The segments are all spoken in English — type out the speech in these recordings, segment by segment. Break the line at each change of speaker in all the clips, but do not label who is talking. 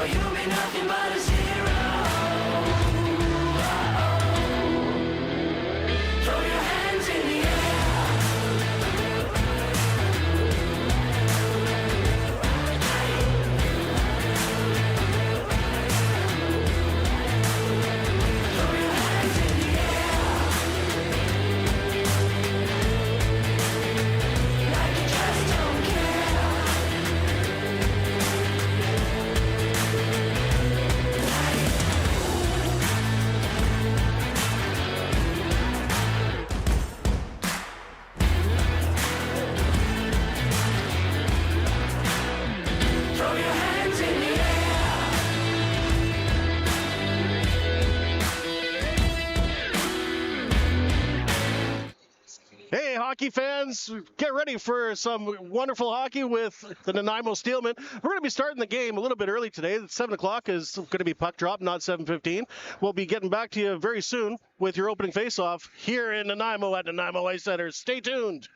you'll be nothing but a zero. Throw your hands in the air.
Hey, hockey fans, get ready for some wonderful hockey with the Nanaimo Steelmen. We're going to be starting the game a little bit early today. 7 o'clock is going to be puck drop, not 7:15. We'll be getting back to you very soon with your opening face-off here in Nanaimo at Nanaimo Ice Centre. Stay tuned.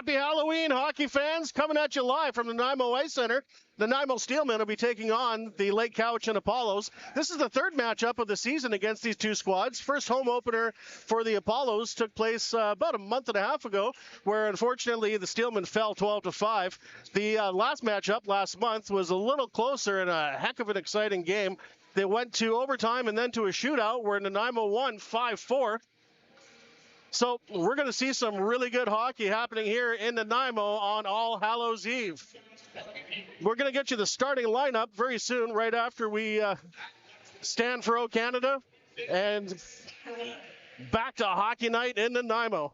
Happy Halloween, hockey fans. Coming at you live from the Nanaimo Ice Centre. The Nanaimo Steelmen will be taking on the Lake Cowichan Appollos. This is the third matchup of the season against these two squads. First home opener for the Appollos took place about a month and a half ago, where unfortunately the Steelmen fell 12-5. The last matchup last month was a little closer and a heck of an exciting game. They went to overtime and then to a shootout where Nanaimo won 5-4. So we're going to see some really good hockey happening here in Nanaimo on All Hallows Eve. We're going to get you the starting lineup very soon, right after we stand for O Canada and back to hockey night in Nanaimo.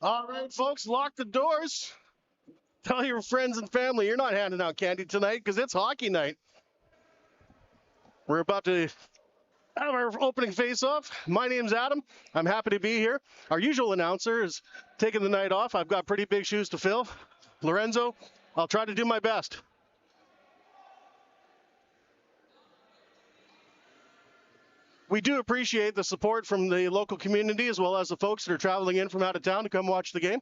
All right, folks, lock the doors. Tell your friends and family you're not handing out candy tonight because it's hockey night. We're about to have our opening face-off. My name's Adam. I'm happy to be here. Our usual announcer is taking the night off. I've got pretty big shoes to fill. Lorenzo, I'll try to do my best. We do appreciate the support from the local community as well as the folks that are traveling in from out of town to come watch the game.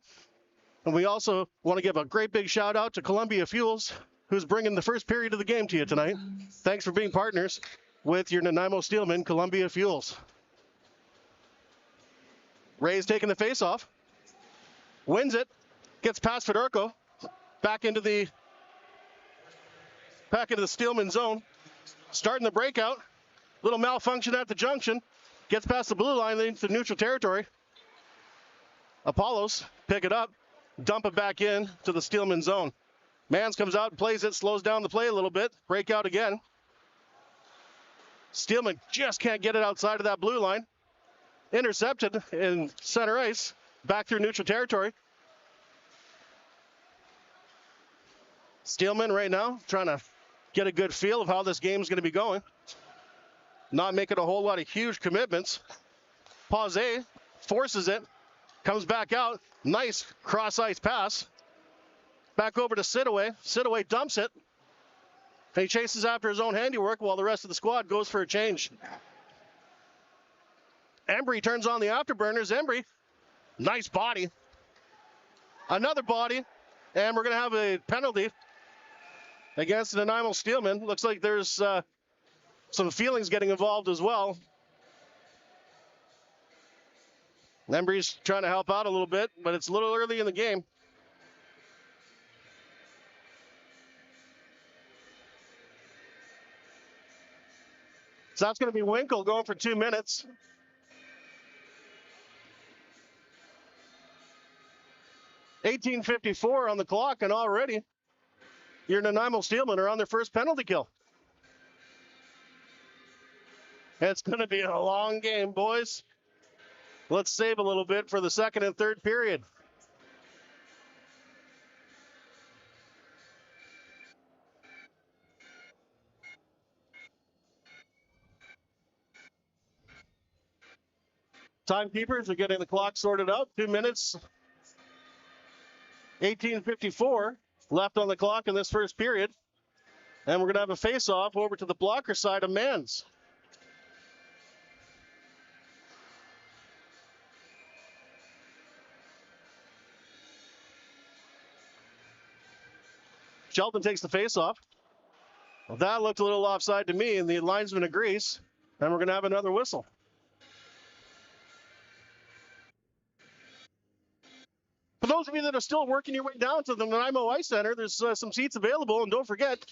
And we also want to give a great big shout out to Columbia Fuels, who's bringing the first period of the game to you tonight. Thanks for being partners with your Nanaimo Steelmen, Columbia Fuels. Ray's taking the face-off, wins it, gets past Fedorko, back into the Steelman zone, starting the breakout. Little malfunction at the junction, gets past the blue line into neutral territory. Appollos pick it up, dump it back in to the Steelman zone. Mans comes out and plays it, slows down the play a little bit, breakout again. Steelman just can't get it outside of that blue line. Intercepted in center ice, back through neutral territory. Steelman right now trying to get a good feel of how this game is going to be going. Not making a whole lot of huge commitments. Pause forces it, comes back out. Nice cross-ice pass. Back over to Sidaway. Sidaway dumps it. And he chases after his own handiwork while the rest of the squad goes for a change. Embry turns on the afterburners. Embry, nice body. Another body. And we're going to have a penalty against the Nanaimo Steelmen. Looks like there's some feelings getting involved as well. Embry's trying to help out a little bit, but it's a little early in the game. So that's going to be Winkle going for 2 minutes. 18:54 on the clock, and already your Nanaimo Steelmen are on their first penalty kill. It's going to be a long game, boys. Let's save a little bit for the second and third period. Timekeepers are getting the clock sorted out. 2 minutes. 18:54 left on the clock in this first period. And we're going to have a face-off over to the blocker side of men's. Shelton takes the face-off. Well, that looked a little offside to me, and the linesman agrees. And we're going to have another whistle. For those of you that are still working your way down to the Nanaimo Ice Centre, there's some seats available. And don't forget,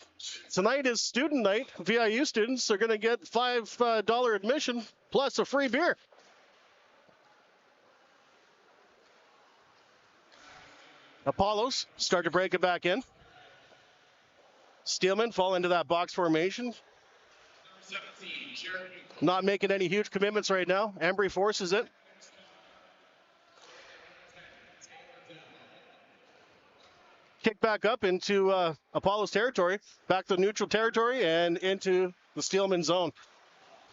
tonight is student night. VIU students are going to get $5 admission plus a free beer. Appollos start to break it back in. Steelmen fall into that box formation. Not making any huge commitments right now. Embry forces it. Kick back up into Apollos territory, back to neutral territory, and into the Steelman zone.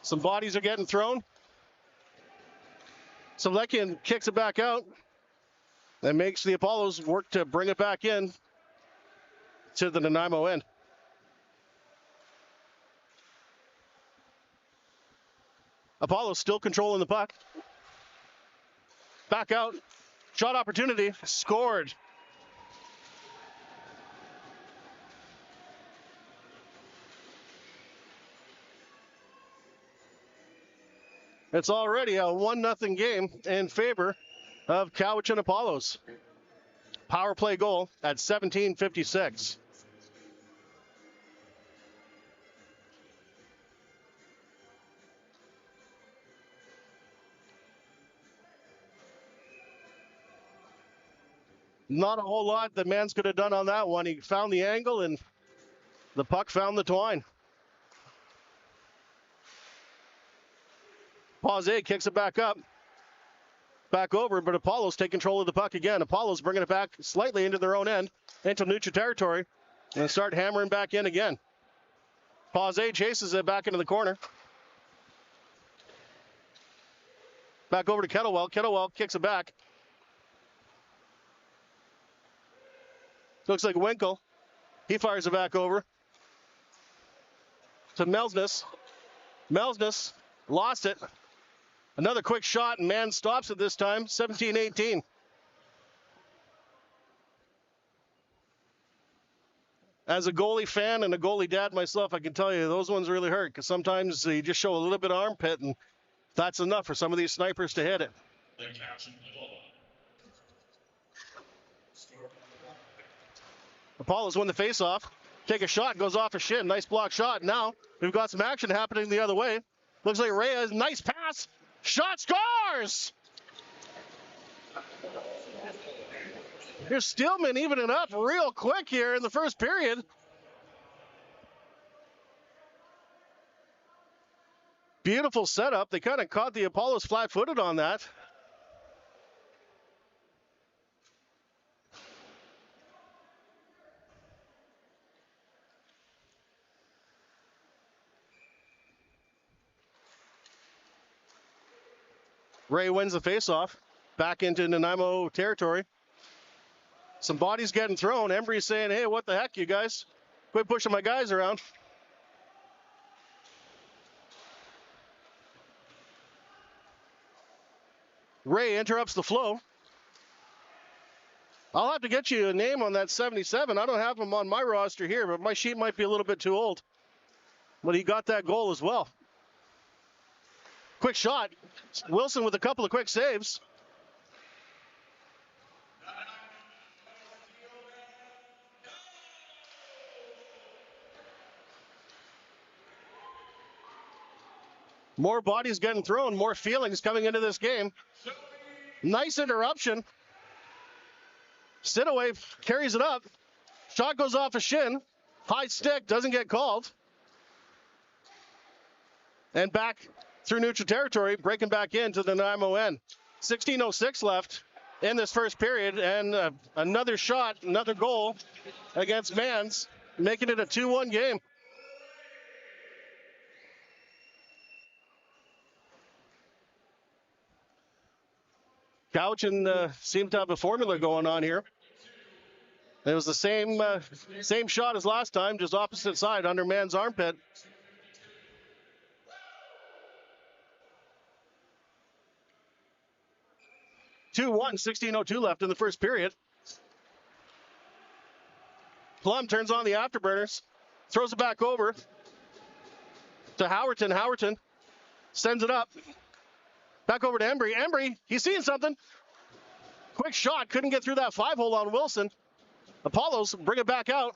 Some bodies are getting thrown. Selekian kicks it back out and makes the Apollos work to bring it back in to the Nanaimo end. Apollos still controlling the puck. Back out. Shot opportunity. Scored. It's already a 1-0 game in favor of Cowichan Appollos. Power play goal at 17:56. Not a whole lot the man's could have done on that one. He found the angle and the puck found the twine. Pause kicks it back up. Back over, but Apollos take control of the puck again. Apollos bringing it back slightly into their own end, into neutral territory, and start hammering back in again. Pause chases it back into the corner. Back over to Kettlewell. Kettlewell kicks it back. Looks like Winkle. He fires it back over to Melsness. Melsness lost it. Another quick shot, and man stops it this time, 17-18. As a goalie fan and a goalie dad myself, I can tell you those ones really hurt because sometimes you just show a little bit of armpit, and that's enough for some of these snipers to hit it. Apollos win the faceoff. Take a shot, goes off a shin. Nice block shot. Now we've got some action happening the other way. Looks like Reyes, nice pass. Shot, scores! Here's Steelman evening up real quick here in the first period. Beautiful setup. They kind of caught the Apollos flat-footed on that. Ray wins the faceoff. Back into Nanaimo territory. Some bodies getting thrown. Embry's saying, hey, what the heck, you guys? Quit pushing my guys around. Ray interrupts the flow. I'll have to get you a name on that 77. I don't have him on my roster here, but my sheet might be a little bit too old. But he got that goal as well. Quick shot. Wilson with a couple of quick saves. More bodies getting thrown, more feelings coming into this game. Nice interruption. Sidaway carries it up. Shot goes off a shin. High stick, doesn't get called. And back through neutral territory, breaking back into the Nanaimo end. 16:06 left in this first period, and another shot, another goal against Mans, making it a 2-1 game. Cowichan seemed to have a formula going on here. It was the same shot as last time, just opposite side under Mans' armpit. (2-1), 16:02 left in the first period. Plum turns on the afterburners, throws it back over to Howerton. Howerton sends it up. Back over to Embry. Embry, he's seeing something. Quick shot, couldn't get through that 5-hole on Wilson. Appollos bring it back out.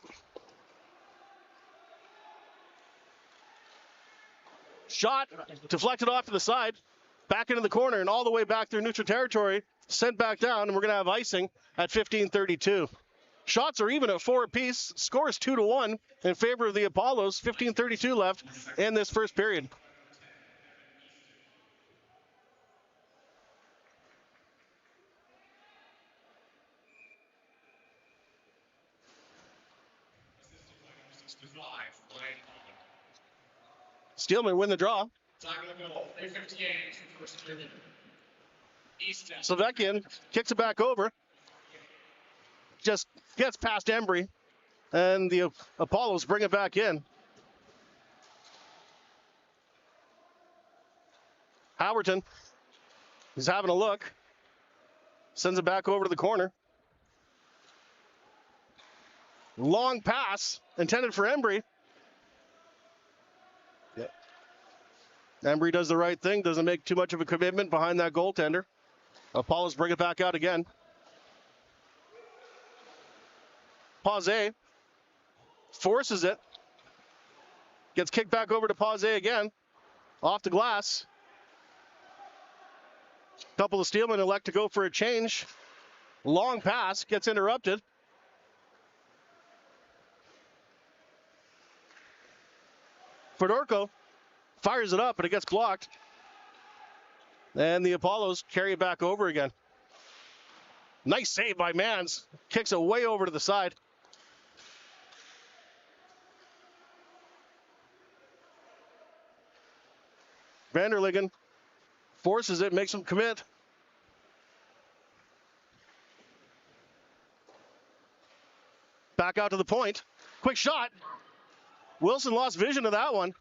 Shot deflected off to the side, back into the corner, and all the way back through neutral territory, sent back down, and we're going to have icing at 15:32. Shots are even at 4 apiece. Score is 2-1 in favor of the Appollos. 15:32 left in this first period. Steelmen win the draw. Slovakian kicks it back over. Just gets past Embry. And the Appollos bring it back in. Howerton is having a look. Sends it back over to the corner. Long pass intended for Embry. Embry does the right thing, doesn't make too much of a commitment behind that goaltender. Appollos bring it back out again. Paze forces it. Gets kicked back over to Paze again. Off the glass. A couple of Steelmen elect to go for a change. Long pass gets interrupted. Fedorko fires it up, but it gets blocked. And the Appollos carry it back over again. Nice save by Mans. Kicks it way over to the side. Vanderliggen forces it, makes him commit. Back out to the point. Quick shot. Wilson lost vision of that one.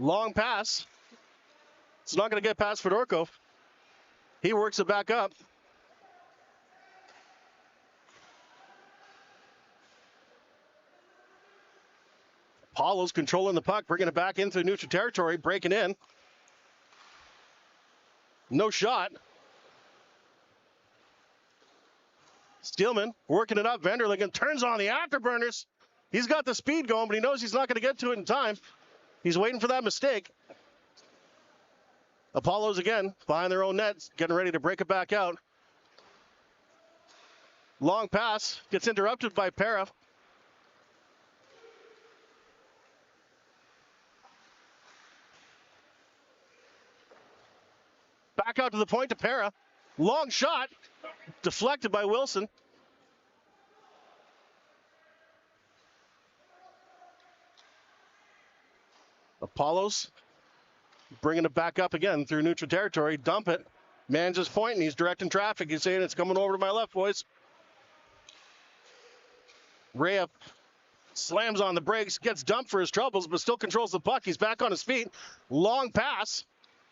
Long pass. It's not going to get past Fedorko. He works it back up. Appollos controlling the puck, bringing it back into neutral territory, breaking in. No shot. Steelman working it up. Vanderliggen turns on the afterburners. He's got the speed going, but he knows he's not going to get to it in time. He's waiting for that mistake. Appollos again behind their own nets, getting ready to break it back out. Long pass gets interrupted by Para. Back out to the point to Para. Long shot, deflected by Wilson. Appollos bringing it back up again through neutral territory. Dump it. Mans is pointing. He's directing traffic. He's saying it's coming over to my left, boys. Rea slams on the brakes, gets dumped for his troubles, but still controls the puck. He's back on his feet. Long pass.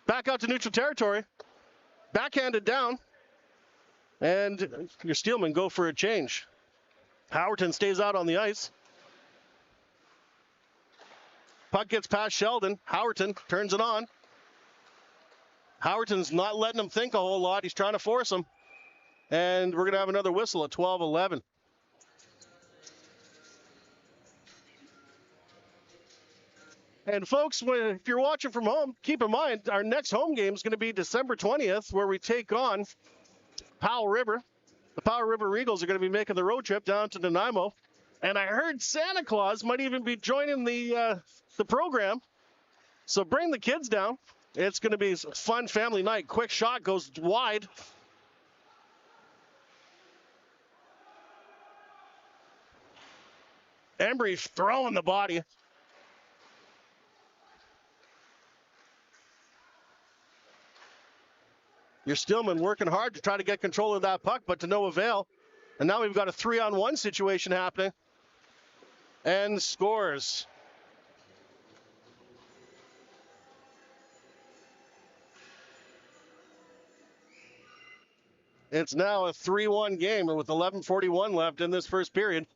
Back out to neutral territory. Backhanded down. And your Steelmen go for a change. Howerton stays out on the ice. Puck gets past Sheldon. Howerton turns it on. Howerton's not letting him think a whole lot. He's trying to force him. And we're going to have another whistle at 12:11. And folks, if you're watching from home, keep in mind our next home game is going to be December 20th, where we take on Powell River. The Powell River Eagles are going to be making the road trip down to Nanaimo. And I heard Santa Claus might even be joining the program. So bring the kids down. It's going to be a fun family night. Quick shot goes wide. Embry throwing the body. Your Steelmen working hard to try to get control of that puck, but to no avail. And now we've got a 3-on-1 situation happening. And scores. It's now a 3-1 game with 11:41 left in this first period.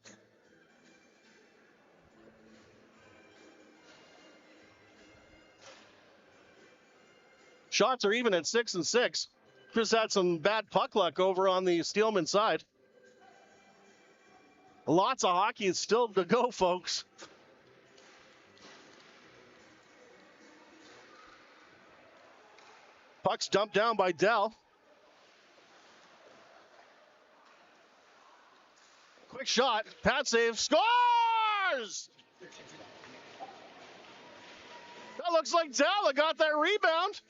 Shots are even at 6-6. Just had some bad puck luck over on the Steelman side. Lots of hockey is still to go, folks. Puck's dumped down by Dell. Quick shot, pad save, scores! That looks like Dell got that rebound.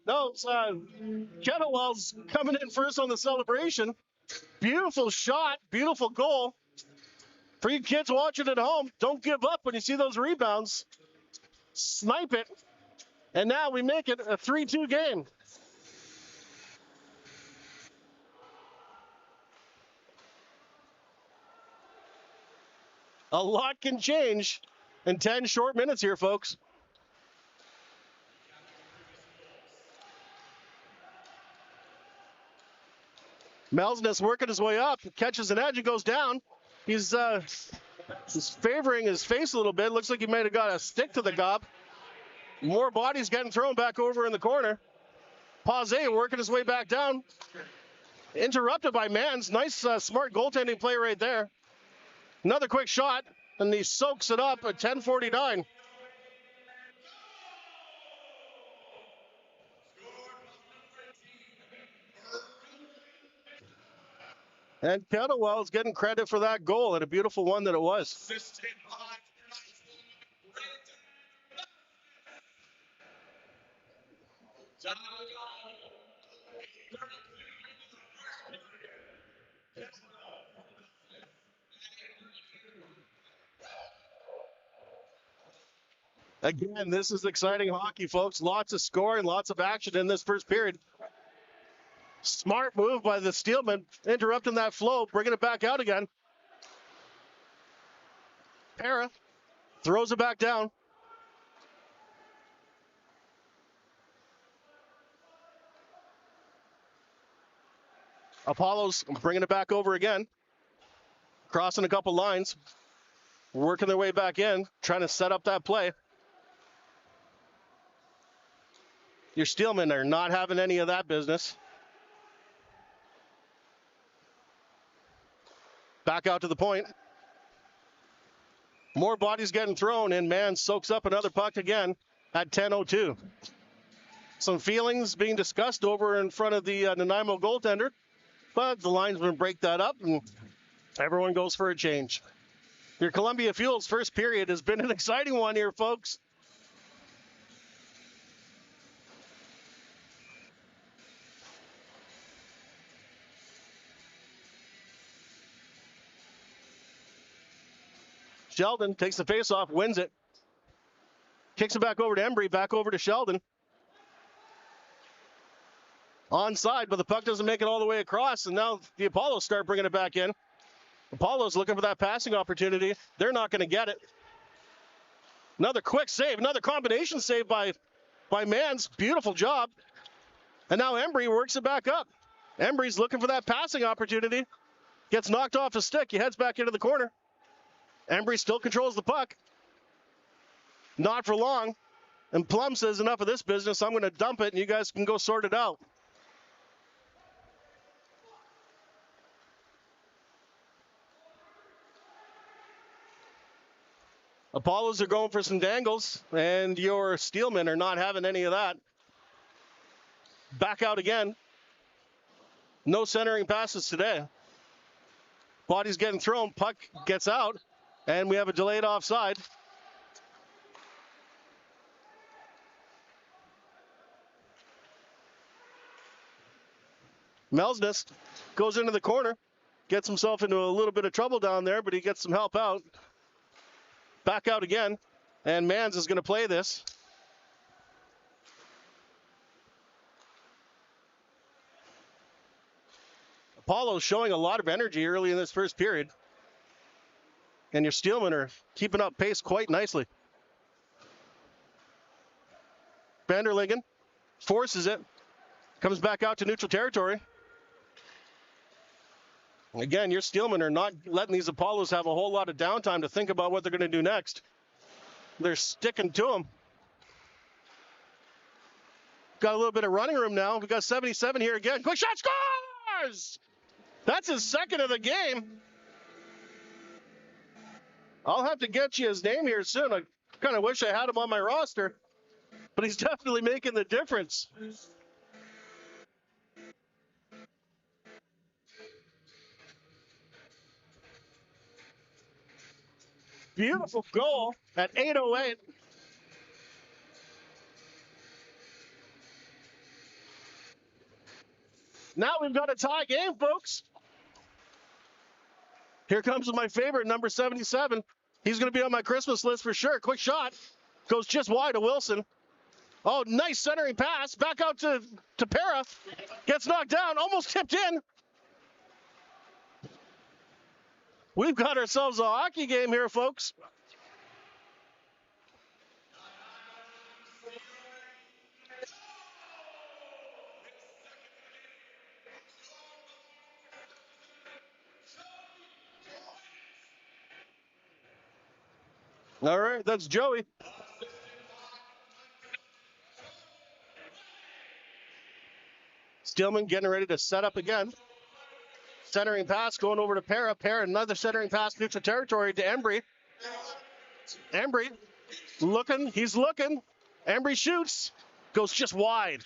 No, it's Kettlewell's coming in first on the celebration. Beautiful shot, beautiful goal. For you kids watching at home, don't give up when you see those rebounds. Snipe it. And now we make it a 3-2 game. A lot can change in 10 short minutes here, folks. Melsness working his way up, catches an edge and goes down. He's favoring his face a little bit. Looks like he might have got a stick to the gob. More bodies getting thrown back over in the corner. Pause working his way back down. Interrupted by Mans. Nice, smart goaltending play right there. Another quick shot, and he soaks it up at 10:49. And Kettlewell is getting credit for that goal, and a beautiful one that it was. Again, this is exciting hockey, folks. Lots of scoring, lots of action in this first period. Smart move by the Steelmen, interrupting that flow, bringing it back out again. Para throws it back down. Appollos bringing it back over again. Crossing a couple lines. Working their way back in, trying to set up that play. Your Steelmen are not having any of that business. Back out to the point. More bodies getting thrown, and man soaks up another puck again at 10:02. Some feelings being discussed over in front of the Nanaimo goaltender, but the linesman break that up, and everyone goes for a change. Your Columbia Fuels first period has been an exciting one here, folks. Sheldon takes the faceoff, wins it. Kicks it back over to Embry, back over to Sheldon. Onside, but the puck doesn't make it all the way across, and now the Appollos start bringing it back in. Appollos looking for that passing opportunity. They're not going to get it. Another quick save, another combination save by Mans. Beautiful job. And now Embry works it back up. Embry's looking for that passing opportunity. Gets knocked off his stick. He heads back into the corner. Embry still controls the puck. Not for long. And Plum says, enough of this business. I'm going to dump it, and you guys can go sort it out. Appollos are going for some dangles, and your Steelmen are not having any of that. Back out again. No centering passes today. Body's getting thrown, puck gets out, and we have a delayed offside. Melsness goes into the corner, gets himself into a little bit of trouble down there, but he gets some help out. Back out again, and Mans is going to play this. Apollo showing a lot of energy early in this first period. And your Steelmen are keeping up pace quite nicely. Vanderlingen forces it. Comes back out to neutral territory. Again, your Steelmen are not letting these Apollos have a whole lot of downtime to think about what they're going to do next. They're sticking to them. Got a little bit of running room now. We've got 77 here again. Quick shot, scores! That's his second of the game. I'll have to get you his name here soon. I kind of wish I had him on my roster, but he's definitely making the difference. Beautiful goal at 8:08. Now we've got a tie game, folks. Here comes my favorite, number 77. He's going to be on my Christmas list for sure. Quick shot. Goes just wide to Wilson. Oh, nice centering pass. Back out to Para. Gets knocked down. Almost tipped in. We've got ourselves a hockey game here, folks. All right, that's Joey. Steelman getting ready to set up again. Centering pass going over to Para. Para, another centering pass, neutral territory to Embry. Embry looking, he's looking. Embry shoots, goes just wide.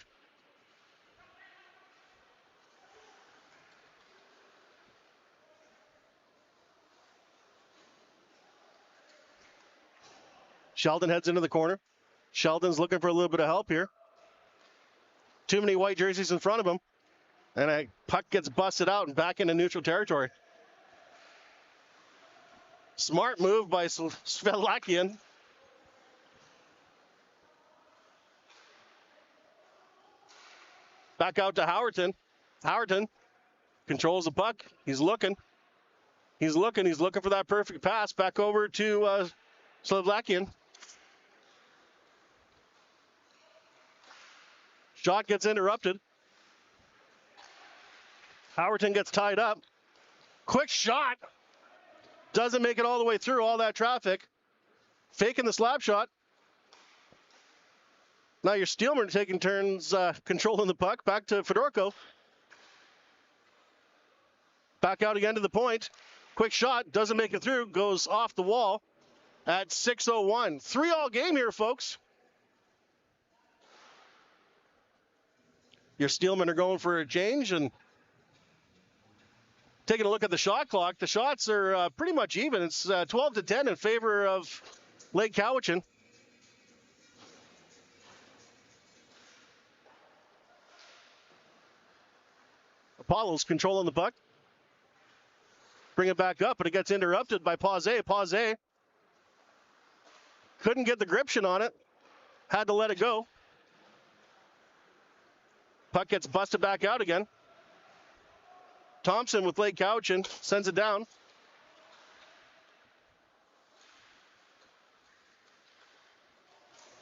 Sheldon heads into the corner. Sheldon's looking for a little bit of help here. Too many white jerseys in front of him. And a puck gets busted out and back into neutral territory. Smart move by Svelakian. Back out to Howerton. Howerton controls the puck. He's looking. He's looking for that perfect pass. Back over to Svelakian. Shot gets interrupted. Howerton gets tied up. Quick shot. Doesn't make it all the way through all that traffic. Faking the slap shot. Now your Steelmen taking turns controlling the puck. Back to Fedorko. Back out again to the point. Quick shot. Doesn't make it through. Goes off the wall at 6:01. 3-all game here, folks. Your Steelmen are going for a change and taking a look at the shot clock. The shots are pretty much even. It's 12-10 in favor of Lake Cowichan. Apollos controlling the puck. Bring it back up, but it gets interrupted by Pause. Pause couldn't get the gription on it. Had to let it go. Puck gets busted back out again. Thompson with Lake Cowichan sends it down.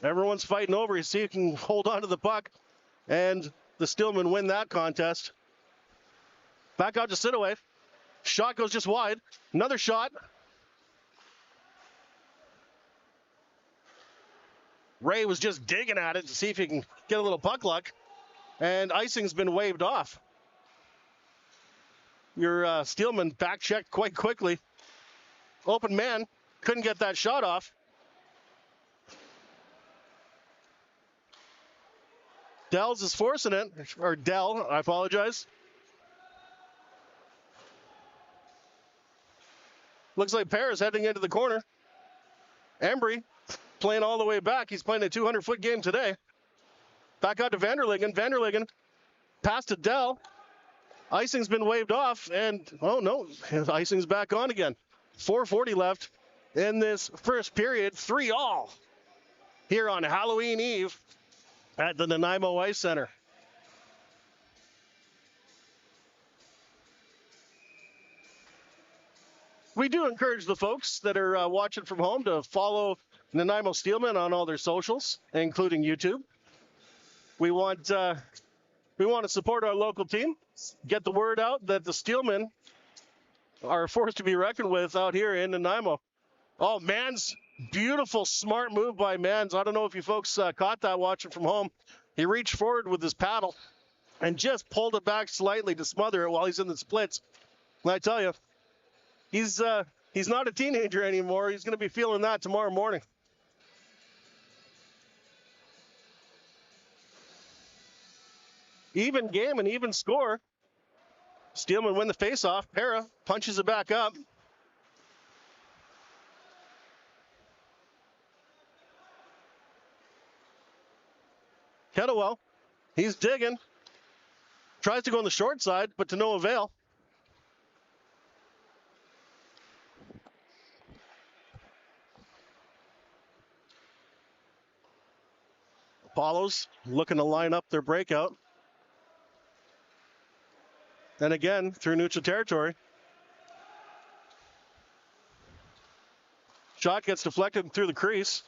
Everyone's fighting over. You see, you can hold on to the puck, and the Steelmen win that contest. Back out to Sidaway. Shot goes just wide. Another shot. Ray was just digging at it to see if he can get a little puck luck, and icing's been waved off. Your Steelman back checked quite quickly. Open man, couldn't get that shot off. Dells is forcing it, or Dell, I apologize. Looks like Pear is heading into the corner. Embry playing all the way back. He's playing a 200-foot game today. Back out to Vanderlingen. Vanderlingen pass to Dell. Icing's been waved off, and oh no, icing's back on again. 4:40 left in this first period. 3-all here on Halloween Eve at the Nanaimo Ice Centre. We do encourage the folks that are watching from home to follow Nanaimo Steelmen on all their socials, including YouTube. We want to support our local team, get the word out that the Steelmen are a force to be reckoned with out here in Nanaimo. Oh, Mans, beautiful, smart move by Mans. I don't know if you folks caught that watching from home. He reached forward with his paddle and just pulled it back slightly to smother it while he's in the splits. And I tell you, he's not a teenager anymore. He's going to be feeling that tomorrow morning. Even game and even score. Steelman win the faceoff. Para punches it back up. Kettlewell, he's digging. Tries to go on the short side, but to no avail. Appollos looking to line up their breakout. And again, through neutral territory. Shot gets deflected through the crease.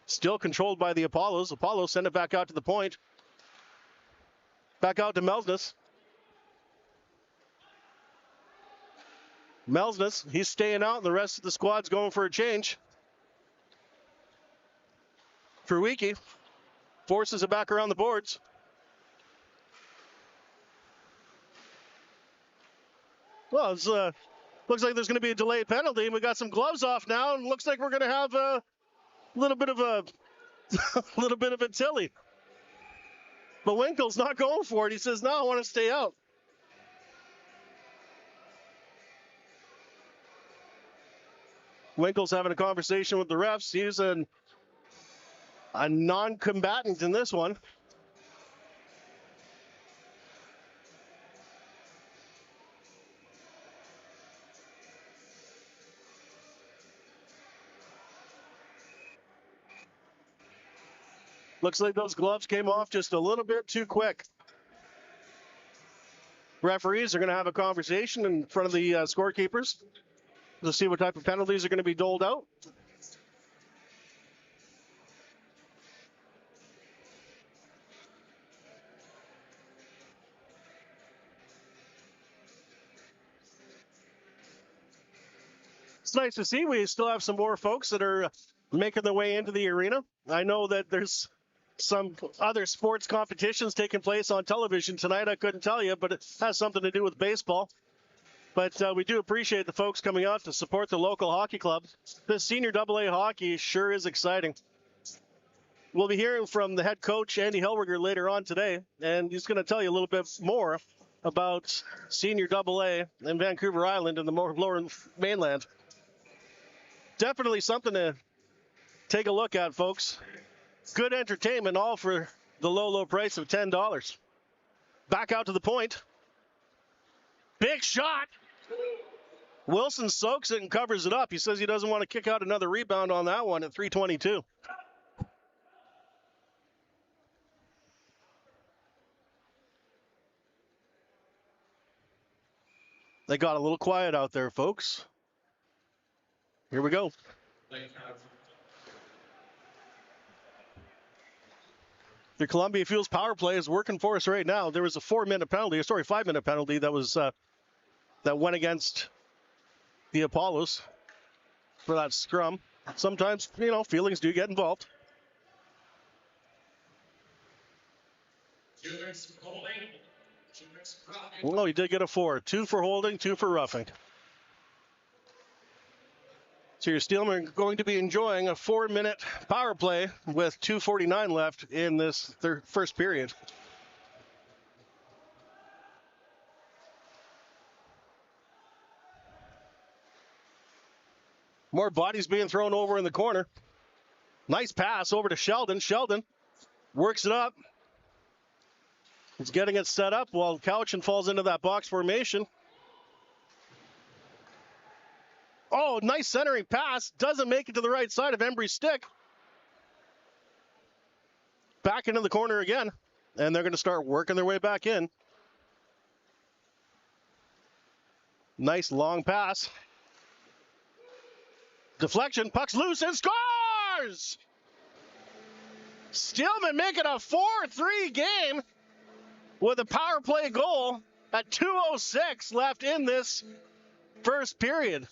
Still controlled by the Appollos. Appollos send it back out to the point. Back out to Melsness. Melsness, he's staying out, and the rest of the squad's going for a change. Fruwiki forces it back around the boards. Well, it's, looks like there's going to be a delayed penalty. We got some gloves off now, and looks like we're going to have a little bit of a little bit of a tilly. But Winkle's not going for it. He says, "No, I want to stay out." Winkle's having a conversation with the refs. He's a non-combatant in this one. Looks like those gloves came off just a little bit too quick. Referees are going to have a conversation in front of the scorekeepers to see what type of penalties are going to be doled out. It's nice to see we still have some more folks that are making their way into the arena. I know that there's some other sports competitions taking place on television tonight. I couldn't tell you, but it has something to do with baseball. But we do appreciate the folks coming out to support the local hockey club. This senior AA hockey sure is exciting. We'll be hearing from the head coach, Andy Hellweger, later on today, and he's going to tell you a little bit more about senior AA in Vancouver Island and the lower mainland. Definitely something to take a look at, folks. Good entertainment, all for the low, low price of $10. Back out to the point. Big shot. Wilson soaks it and covers it up. He says he doesn't want to kick out another rebound on that one at 3:22. They got a little quiet out there, folks. Here we go. The Columbia Fuels power play is working for us right now. There was a 5-minute penalty that was that went against the Appollos for that scrum. Sometimes, feelings do get involved. Well, he did get a 4. 2 for holding, 2 for roughing. So your Steelmen are going to be enjoying a 4-minute power play with 2:49 left in this first period. More bodies being thrown over in the corner. Nice pass over to Sheldon. Sheldon works it up. He's getting it set up while Cowichan falls into that box formation. Oh, nice centering pass. Doesn't make it to the right side of Embry's stick. Back into the corner again. And they're going to start working their way back in. Nice long pass. Deflection. Puck's loose and scores! Steelmen making a 4-3 game with a power play goal at 2:06 left in this first period.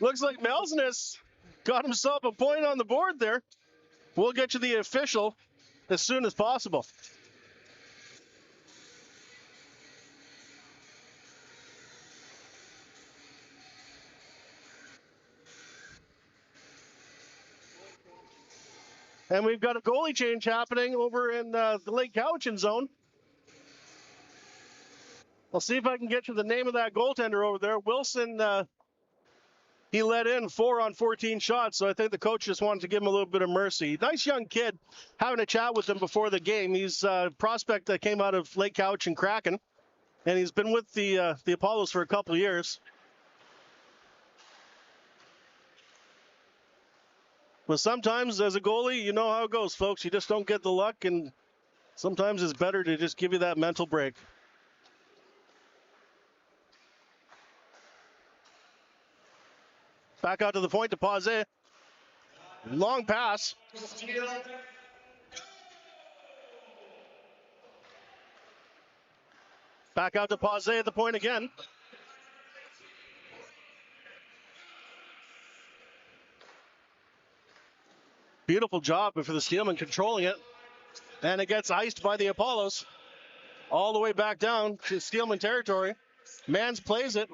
Looks like Melsness got himself a point on the board there. We'll get you the official as soon as possible. And we've got a goalie change happening over in the Lake Cowichan zone. I'll see if I can get you the name of that goaltender over there. Wilson, he let in 4 on 14 shots, so I think the coach just wanted to give him a little bit of mercy. Nice young kid, having a chat with him before the game. He's a prospect that came out of Lake Cowichan Kraken, and he's been with the Appollos for a couple of years. But sometimes as a goalie, you know how it goes, folks. You just don't get the luck, and sometimes it's better to just give you that mental break. Back out to the point to Paze. Long pass. Back out to Paze at the point again. Beautiful job for the Steelmen controlling it. And it gets iced by the Appollos. All the way back down to Steelman territory. Mans plays it.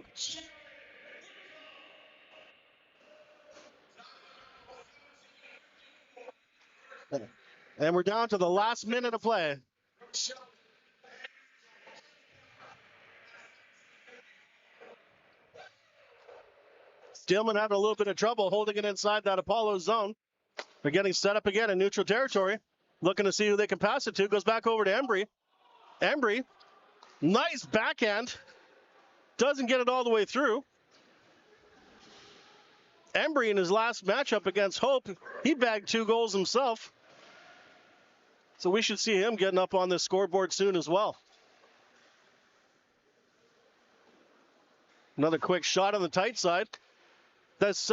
And we're down to the last minute of play. Steelman having a little bit of trouble holding it inside that Apollo zone. They're getting set up again in neutral territory. Looking to see who they can pass it to. Goes back over to Embry. Embry, nice backhand. Doesn't get it all the way through. Embry in his last matchup against Hope, he bagged 2 goals himself. So we should see him getting up on this scoreboard soon as well. Another quick shot on the tight side. That's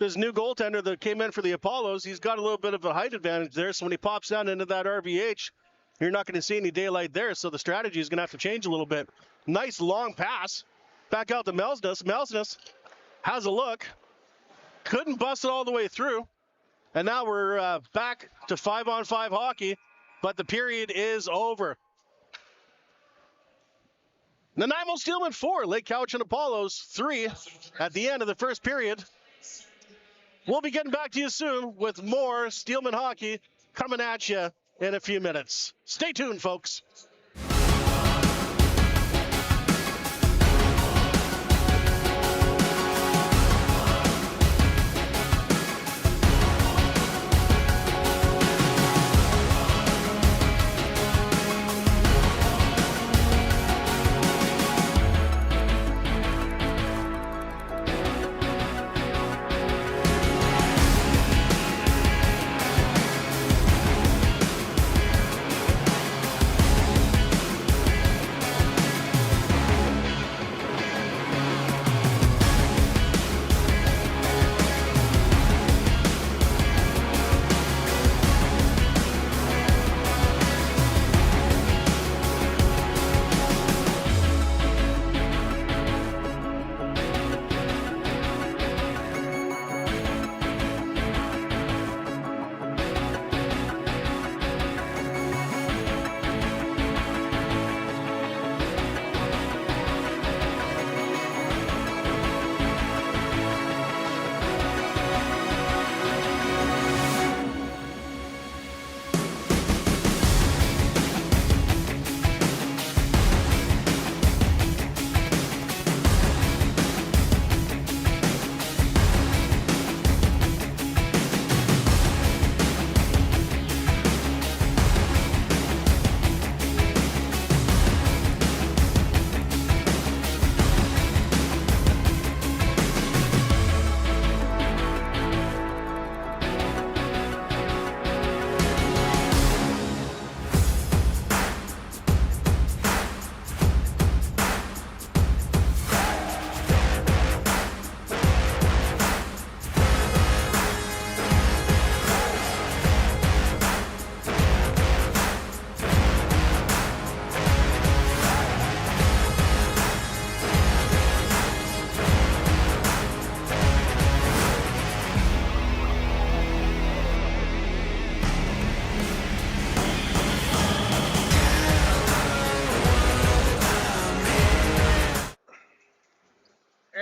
this new goaltender that came in for the Appollos. He's got a little bit of a height advantage there. So when he pops down into that RVH, you're not going to see any daylight there. So the strategy is going to have to change a little bit. Nice long pass. Back out to Melsness. Melsness has a look. Couldn't bust it all the way through. And now we're back to 5-on-5 hockey, but the period is over. Nanaimo Steelmen 4, Lake Cowichan Appollos 3 at the end of the first period. We'll be getting back to you soon with more Steelman hockey coming at you in a few minutes. Stay tuned, folks.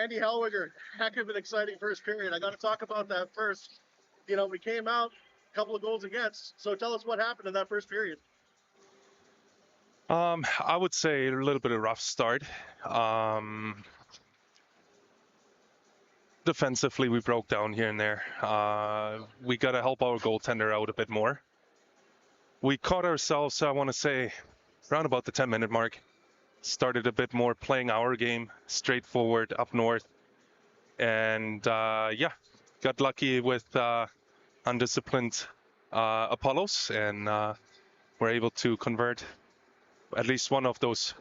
Andy Hellwiger, heck of an exciting first period. I got to talk about that first. We came out a couple of goals against. So tell us what happened in that first period.
I would say a little bit of rough start. Defensively, we broke down here and there. We got to help our goaltender out a bit more. We caught ourselves, I want to say, around about the 10-minute mark. Started a bit more playing our game, straightforward, up north. And got lucky with undisciplined Appollos, and were able to convert at least one of those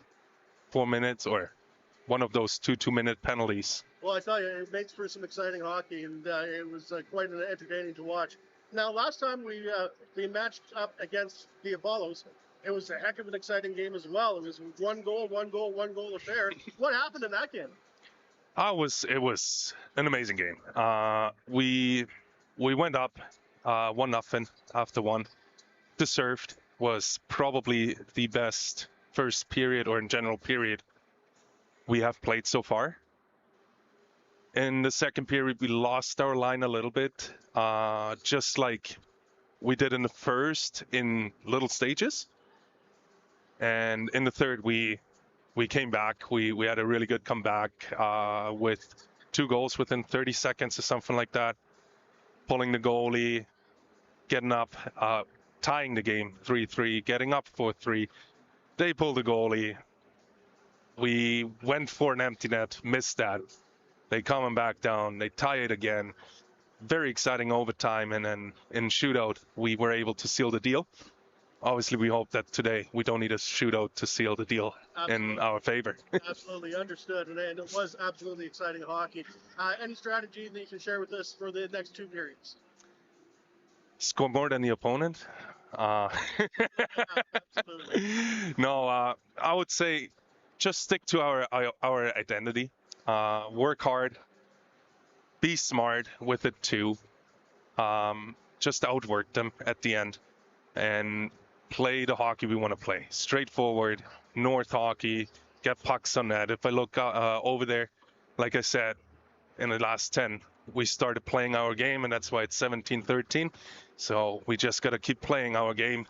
4 minutes or one of those two-minute penalties.
Well, I tell you, it makes for some exciting hockey, and it was quite entertaining to watch. Now, last time we matched up against the Appollos, it was a heck of an exciting game as well. It was one goal affair. What happened in that game?
It was an amazing game. We went up 1-0 after one. Deserved. Was probably the best first period, or in general period, we have played so far. In the second period, we lost our line a little bit, just like we did in the first, in little stages. And in the third, we came back. We had a really good comeback with 2 goals within 30 seconds or something like that. Pulling the goalie, getting up, tying the game 3-3, getting up 4-3. They pulled the goalie. We went for an empty net, missed that. They coming back down. They tie it again. Very exciting overtime, and then in shootout, we were able to seal the deal. Obviously, we hope that today we don't need a shootout to seal the deal in our favor.
Absolutely understood, and it was absolutely exciting hockey. Any strategy that you can share with us for the next 2 periods?
Score more than the opponent.
Absolutely.
No, I would say just stick to our identity. Work hard. Be smart with it too. Just outwork them at the end, and play the hockey we want to play. Straightforward, north hockey. Get pucks on net. If I look over there, like I said, in the last 10, we started playing our game, and that's why it's 17-13. So we just got to keep playing our game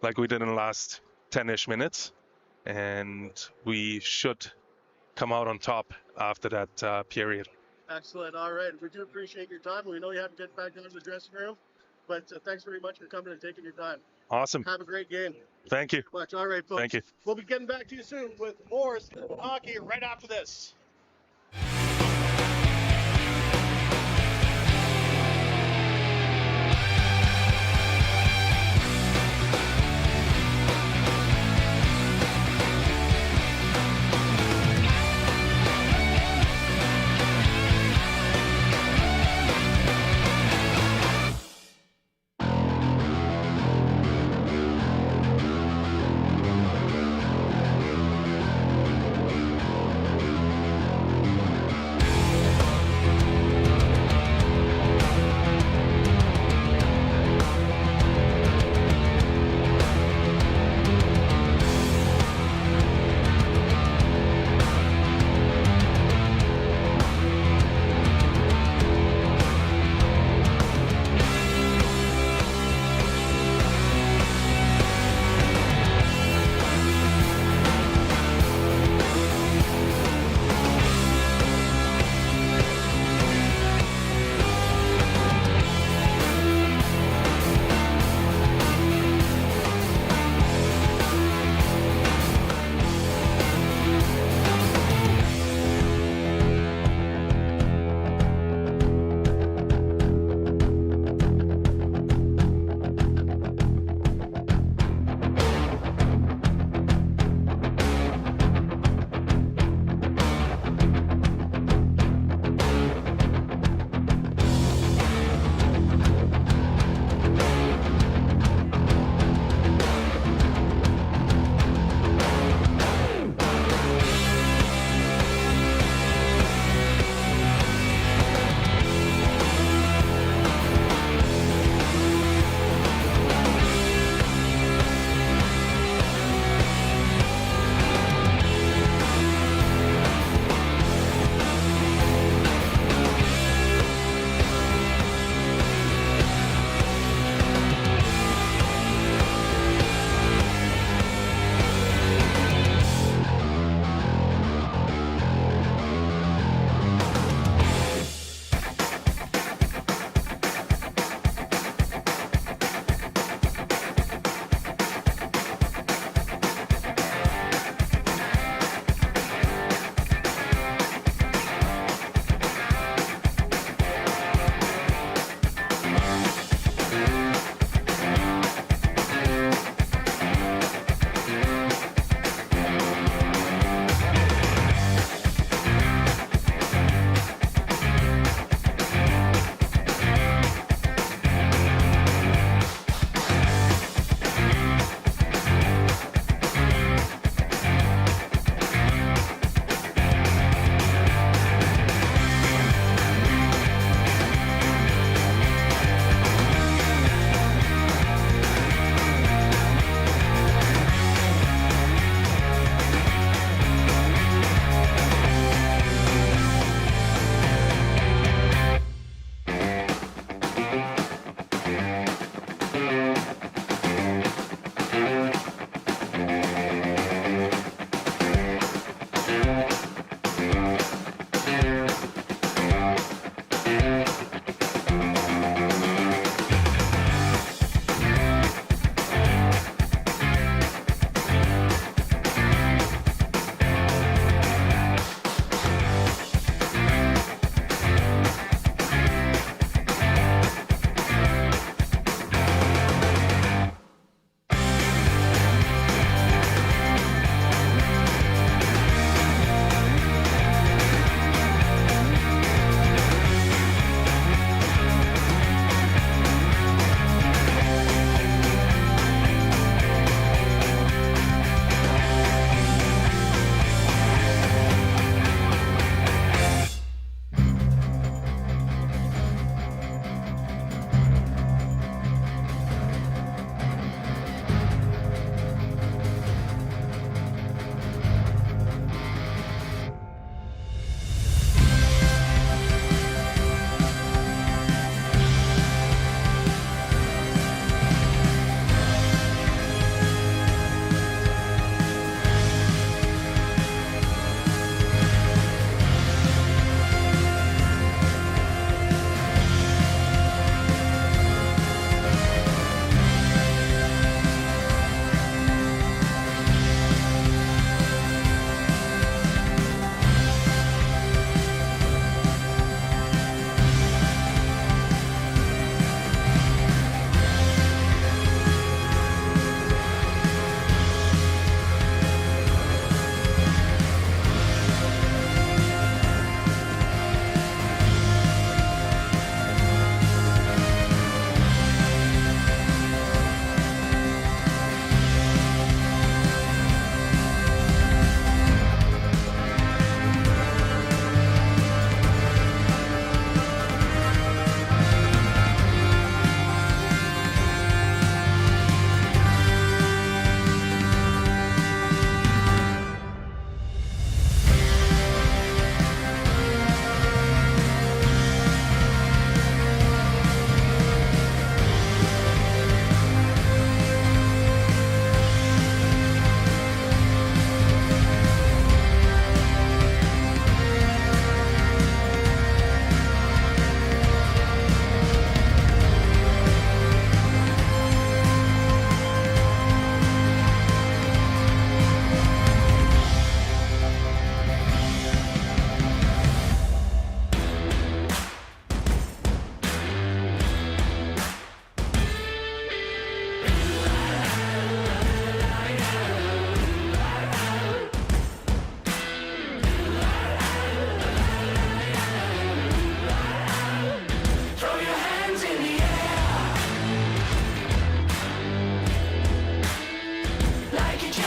like we did in the last 10-ish minutes, and we should come out on top after that period.
Excellent. All right. We do appreciate your time. We know you have to get back down to the dressing room, but thanks very much for coming and taking your time.
Awesome.
Have a great game.
Thank you.
Much. All right, folks.
Thank you.
We'll be getting back to you soon with more hockey right after this.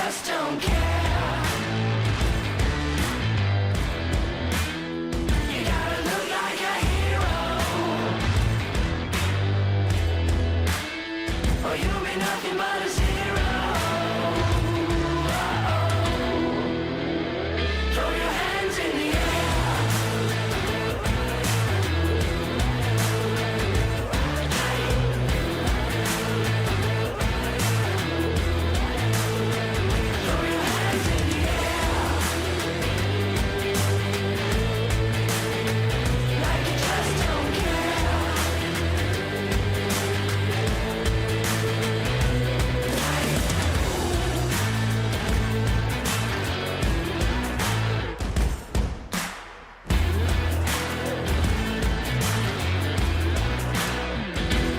just don't care. You gotta look like a hero, or you'll be nothing but a zero. Throw your hands in the air.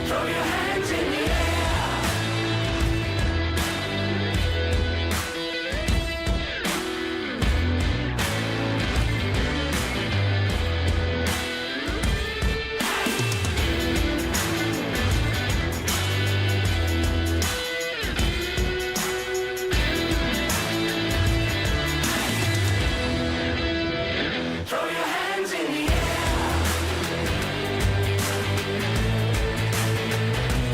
Throw your hands in the air. Throw your hands in the air.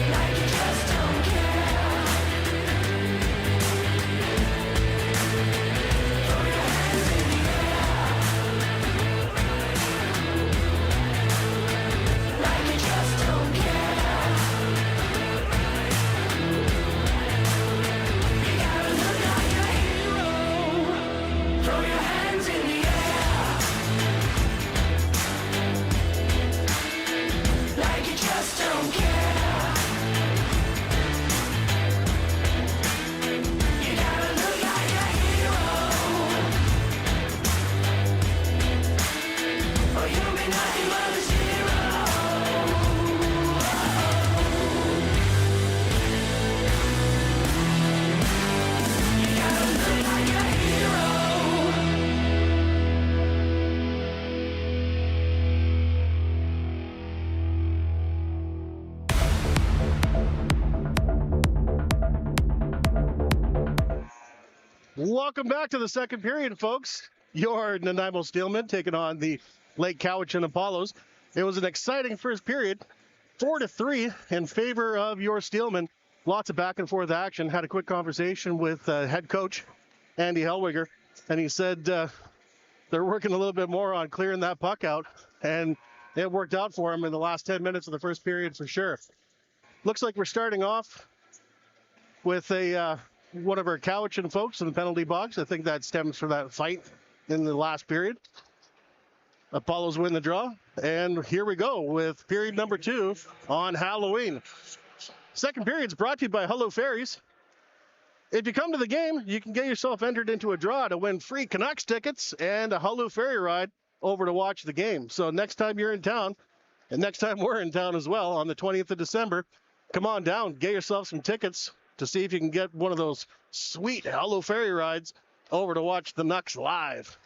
Like you just don't care. Throw your hands in the air. Like you just don't care. You gotta look like a hero. Throw your hands in the air. Like you just don't care. You gotta look like a hero, or you'll be nothing but a zero. You gotta look like a hero.
Welcome back to the second period, folks. Your Nanaimo Steelmen taking on the Lake Cowichan Appollos. It was an exciting first period, 4-3 in favor of your Steelmen. Lots of back and forth action. Had a quick conversation with head coach Andy Hellwiger, and he said they're working a little bit more on clearing that puck out, and it worked out for him in the last 10 minutes of the first period for sure. Looks like we're starting off with a one of our Cowichan folks in the penalty box. I think that stems from that fight in the last period. Apollos win the draw, and here we go with period number 2 on Halloween. Second period is brought to you by Hello Ferries. If you come to the game, you can get yourself entered into a draw to win free Canucks tickets and a Hello Ferry ride over to watch the game. So next time you're in town, and next time we're in town as well on the 20th of December, come on down, get yourself some tickets to see if you can get one of those sweet Hello Ferry rides over to watch the Nucks live.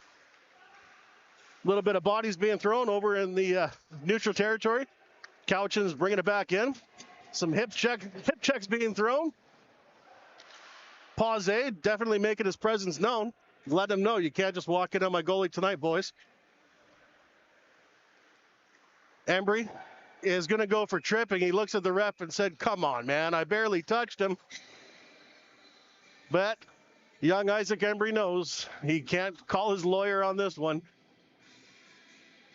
A little bit of bodies being thrown over in the neutral territory. Cowichan's bringing it back in. Some hip checks being thrown. Pause, definitely making his presence known. Let him know you can't just walk in on my goalie tonight, boys. Embry is going to go for tripping. He looks at the ref and said, come on, man, I barely touched him. But young Isaac Embry knows he can't call his lawyer on this one.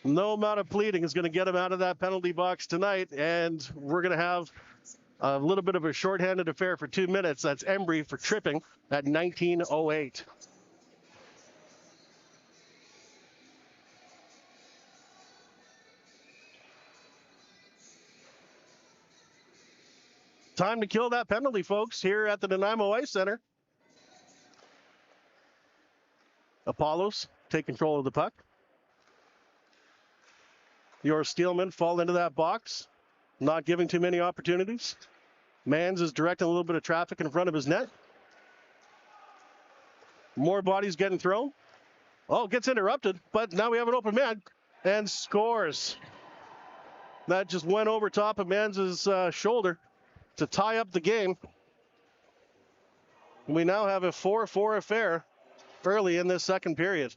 No amount of pleading is going to get him out of that penalty box tonight, and we're going to have a little bit of a shorthanded affair for 2 minutes. That's Embry for tripping at 19:08. Time to kill that penalty, folks, here at the Nanaimo Ice Centre. Apollos take control of the puck. Your Steelmen fall into that box, not giving too many opportunities. Mans is directing a little bit of traffic in front of his net. More bodies getting thrown. Oh, gets interrupted, but now we have an open man and scores. That just went over top of Mans' shoulder to tie up the game. We now have a 4-4 affair early in this second period.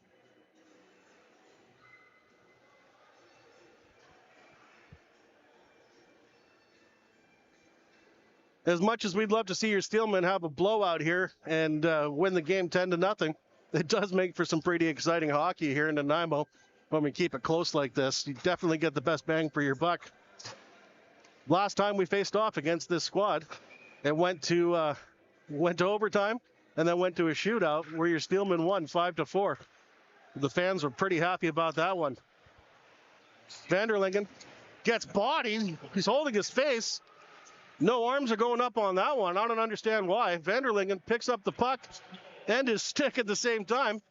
As much as we'd love to see your Steelmen have a blowout here and win the game 10-0, it does make for some pretty exciting hockey here in Nanaimo when we keep it close like this. You definitely get the best bang for your buck. Last time we faced off against this squad, it went to overtime and then went to a shootout where your Steelmen won 5-4. The fans were pretty happy about that one. Vanderlingen gets bodied. He's holding his face. No arms are going up on that one. I don't understand why. Vanderlingen picks up the puck and his stick at the same time.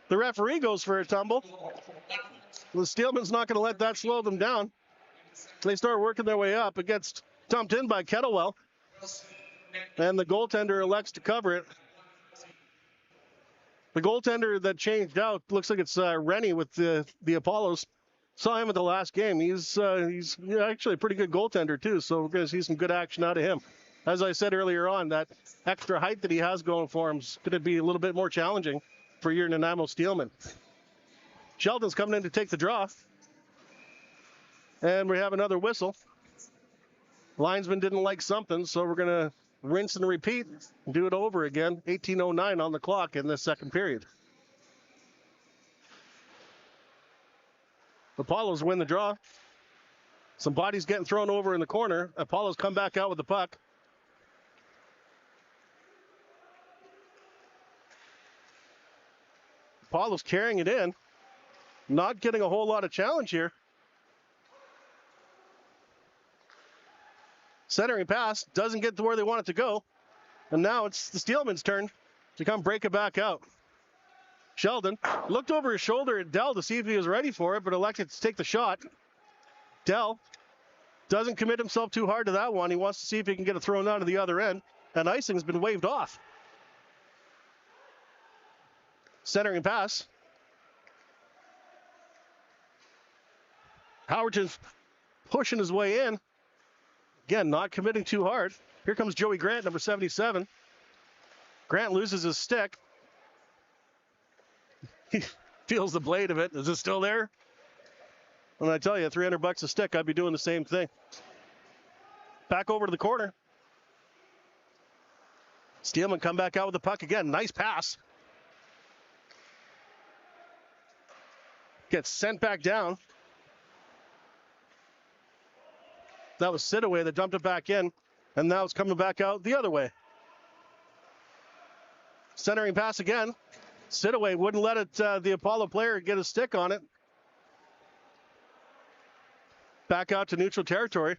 The referee goes for a tumble. The Steelman's not going to let that slow them down. They start working their way up. It gets dumped in by Kettlewell. And the goaltender elects to cover it. The goaltender that changed out looks like it's Rennie with the Appollos. Saw him at the last game. He's actually a pretty good goaltender too, so we're going to see some good action out of him. As I said earlier on, that extra height that he has going for him is going to be a little bit more challenging for your Nanaimo Steelmen. Sheldon's coming in to take the draw. And we have another whistle. Linesman didn't like something, so we're going to rinse and repeat and do it over again. 18:09 on the clock in this second period. Apollos win the draw. Some bodies getting thrown over in the corner. Apollos come back out with the puck. Apollos carrying it in. Not getting a whole lot of challenge here. Centering pass doesn't get to where they want it to go. And now it's the Steelmen's turn to come break it back out. Sheldon looked over his shoulder at Dell to see if he was ready for it, but elected to take the shot. Dell doesn't commit himself too hard to that one. He wants to see if he can get it thrown out to the other end. And icing's been waved off. Centering pass. Howerton's pushing his way in. Again, not committing too hard. Here comes Joey Grant, number 77. Grant loses his stick. He feels the blade of it. Is it still there? When I tell you, $300 a stick, I'd be doing the same thing. Back over to the corner. Steelman come back out with the puck again. Nice pass. Gets sent back down. That was Sidaway that dumped it back in, and now it's coming back out the other way. Centering pass again. Sidaway wouldn't let it, the Apollo player get a stick on it. Back out to neutral territory.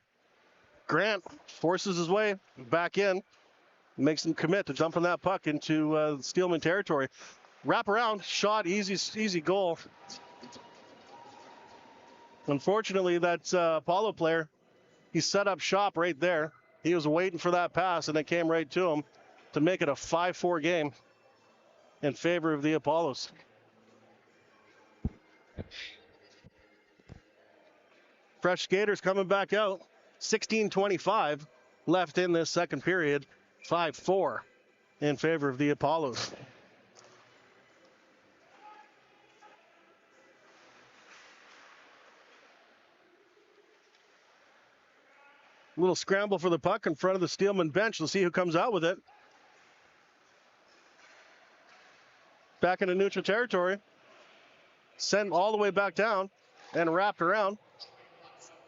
Grant forces his way back in, makes him commit to dumping that puck into Steelman territory. Wrap around, shot, easy goal. Unfortunately, that Apollo player, he set up shop right there. He was waiting for that pass, and it came right to him to make it a 5-4 game in favor of the Apollos. Fresh skaters coming back out. 16:25 left in this second period. 5-4 in favor of the Apollos. Little scramble for the puck in front of the Steelman bench. We'll see who comes out with it. Back into neutral territory. Sent all the way back down and wrapped around.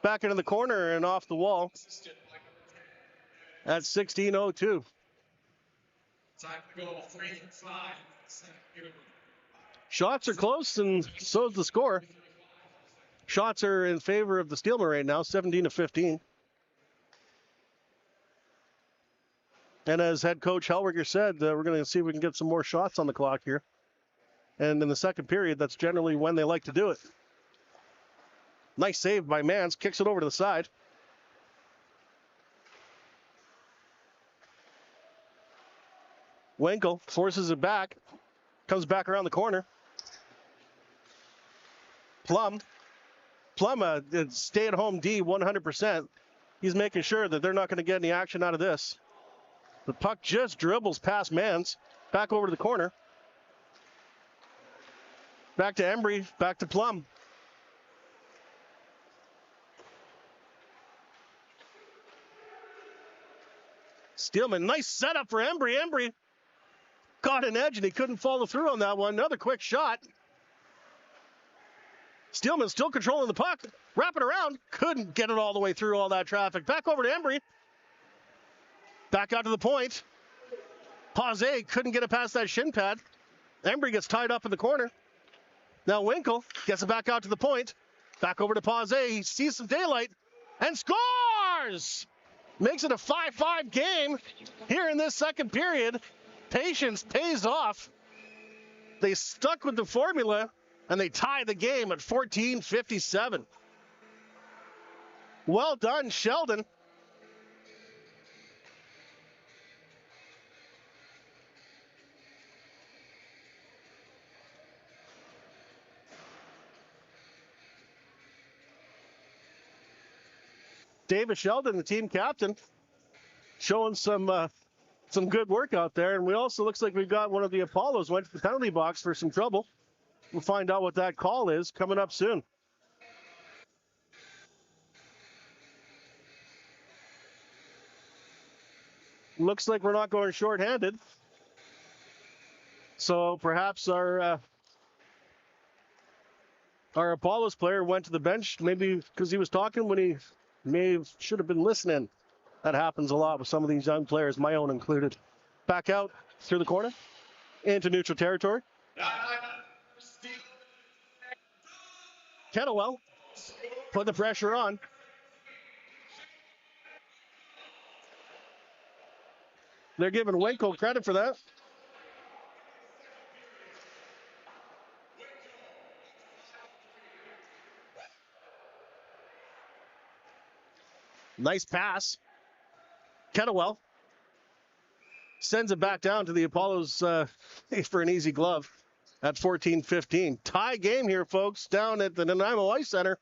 Back into the corner and off the wall. At 16:02. Shots are close, and so is the score. Shots are in favor of the Steelmen right now, 17-15. And as head coach Hellriger said, we're going to see if we can get some more shots on the clock here. And in the second period, that's generally when they like to do it. Nice save by Mans, kicks it over to the side. Winkle forces it back, comes back around the corner. Plum, stay-at-home D 100%. He's making sure that they're not going to get any action out of this. The puck just dribbles past Mans, back over to the corner. Back to Embry, back to Plum. Steelman, nice setup for Embry. Embry got an edge and he couldn't follow through on that one. Another quick shot. Steelman still controlling the puck. Wrap it around. Couldn't get it all the way through all that traffic. Back over to Embry. Back out to the point. Pause couldn't get it past that shin pad. Embry gets tied up in the corner. Now Winkle gets it back out to the point. Back over to Pause. He sees some daylight and scores! Makes it a 5-5 game here in this second period. Patience pays off. They stuck with the formula and they tie the game at 14:57. Well done, Sheldon. David Sheldon, the team captain, showing some good work out there. And we also looks like we've got one of the Appollos went to the penalty box for some trouble. We'll find out what that call is coming up soon. Looks like we're not going shorthanded. So perhaps our Apollos player went to the bench, maybe because he was talking when he should have been listening. That happens a lot with some of these young players, my own included. Back out through the corner into neutral territory. Kettlewell put the pressure on. They're giving Winkle credit for that. Nice pass. Kettlewell sends it back down to the Apollos for an easy glove at 14-15. Tie game here, folks, down at the Nanaimo Ice Centre.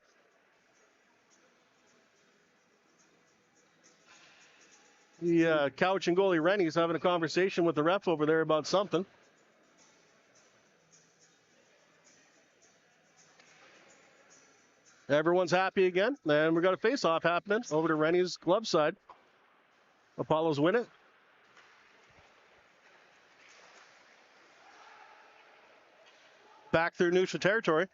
The couch and goalie Rennie's having a conversation with the ref over there about something. Everyone's happy again, and we got a face-off happening over to Rennie's glove side. Apollos win it. Back through neutral territory.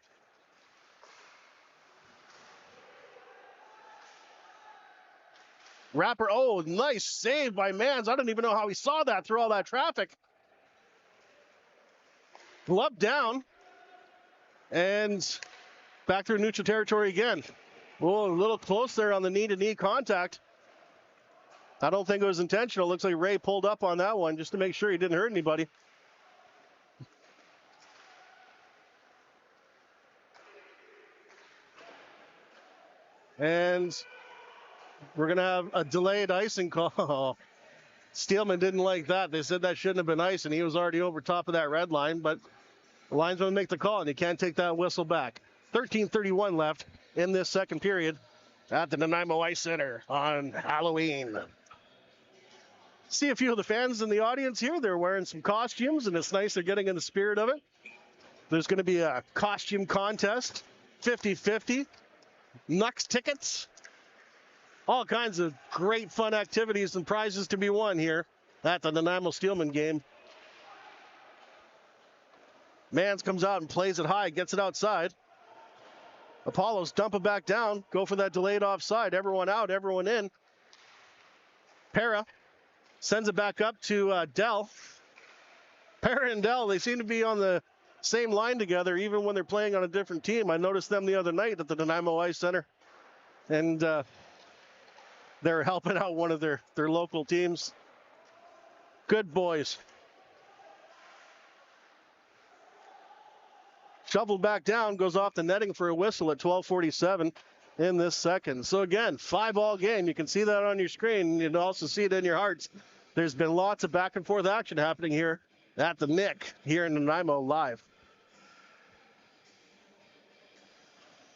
Rapper, oh, nice save by Mans. I don't even know how he saw that through all that traffic. Glove down. And back through neutral territory again. Oh, a little close there on the knee-to-knee contact. I don't think it was intentional. Looks like Ray pulled up on that one just to make sure he didn't hurt anybody. And we're going to have a delayed icing call. Steelman didn't like that. They said that shouldn't have been ice, and he was already over top of that red line. But the linesman make the call, and you can't take that whistle back. 13:31 left in this second period at the Nanaimo Ice Centre on Halloween. See a few of the fans in the audience here. They're wearing some costumes, and it's nice they're getting in the spirit of it. There's going to be a costume contest, 50-50, Nux tickets, all kinds of great fun activities and prizes to be won here at the Nanaimo Steelmen game. Mans comes out and plays it high, gets it outside. Apollos dump it back down, go for that delayed offside. Everyone out, everyone in. Para sends it back up to Dell. Para and Dell, they seem to be on the same line together, even when they're playing on a different team. I noticed them the other night at the Nanaimo Ice Centre. And they're helping out one of their local teams. Good boys. Shoveled back down, goes off the netting for a whistle at 12:47 in this second. So again, 5-all game. You can see that on your screen. You can also see it in your hearts. There's been lots of back and forth action happening here at the Mick here in Nanaimo live.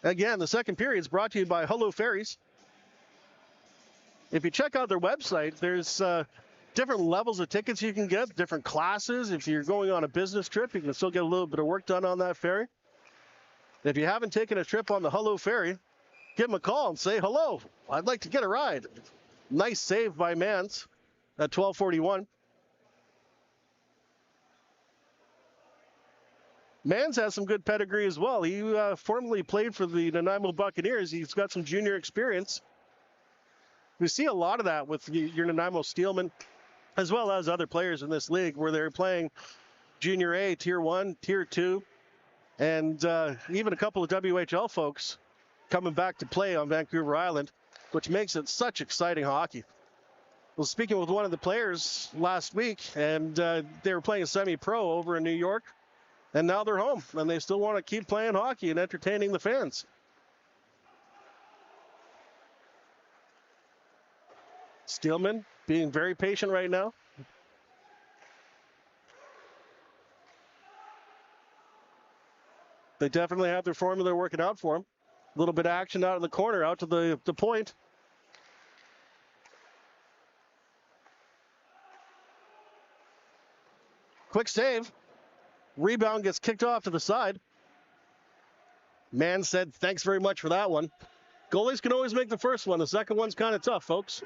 Again, the second period is brought to you by Hello Ferries. If you check out their website, there's different levels of tickets you can get, different classes. If you're going on a business trip, you can still get a little bit of work done on that ferry. If you haven't taken a trip on the Hello Ferry, give them a call and say, hello, I'd like to get a ride. Nice save by Mans at 12:41. Mans has some good pedigree as well. He formerly played for the Nanaimo Buccaneers. He's got some junior experience. We see a lot of that with your Nanaimo Steelmen, as well as other players in this league where they're playing Junior A, Tier 1, Tier 2, and even a couple of WHL folks coming back to play on Vancouver Island, which makes it such exciting hockey. Well, speaking with one of the players last week, and they were playing semi-pro over in New York, and now they're home, and they still want to keep playing hockey and entertaining the fans. Steelman being very patient right now. They definitely have their formula working out for them. A little bit of action out in the corner, out to the point. Quick save. Rebound gets kicked off to the side. Man said, thanks very much for that one. Goalies can always make the first one. The second one's kind of tough, folks.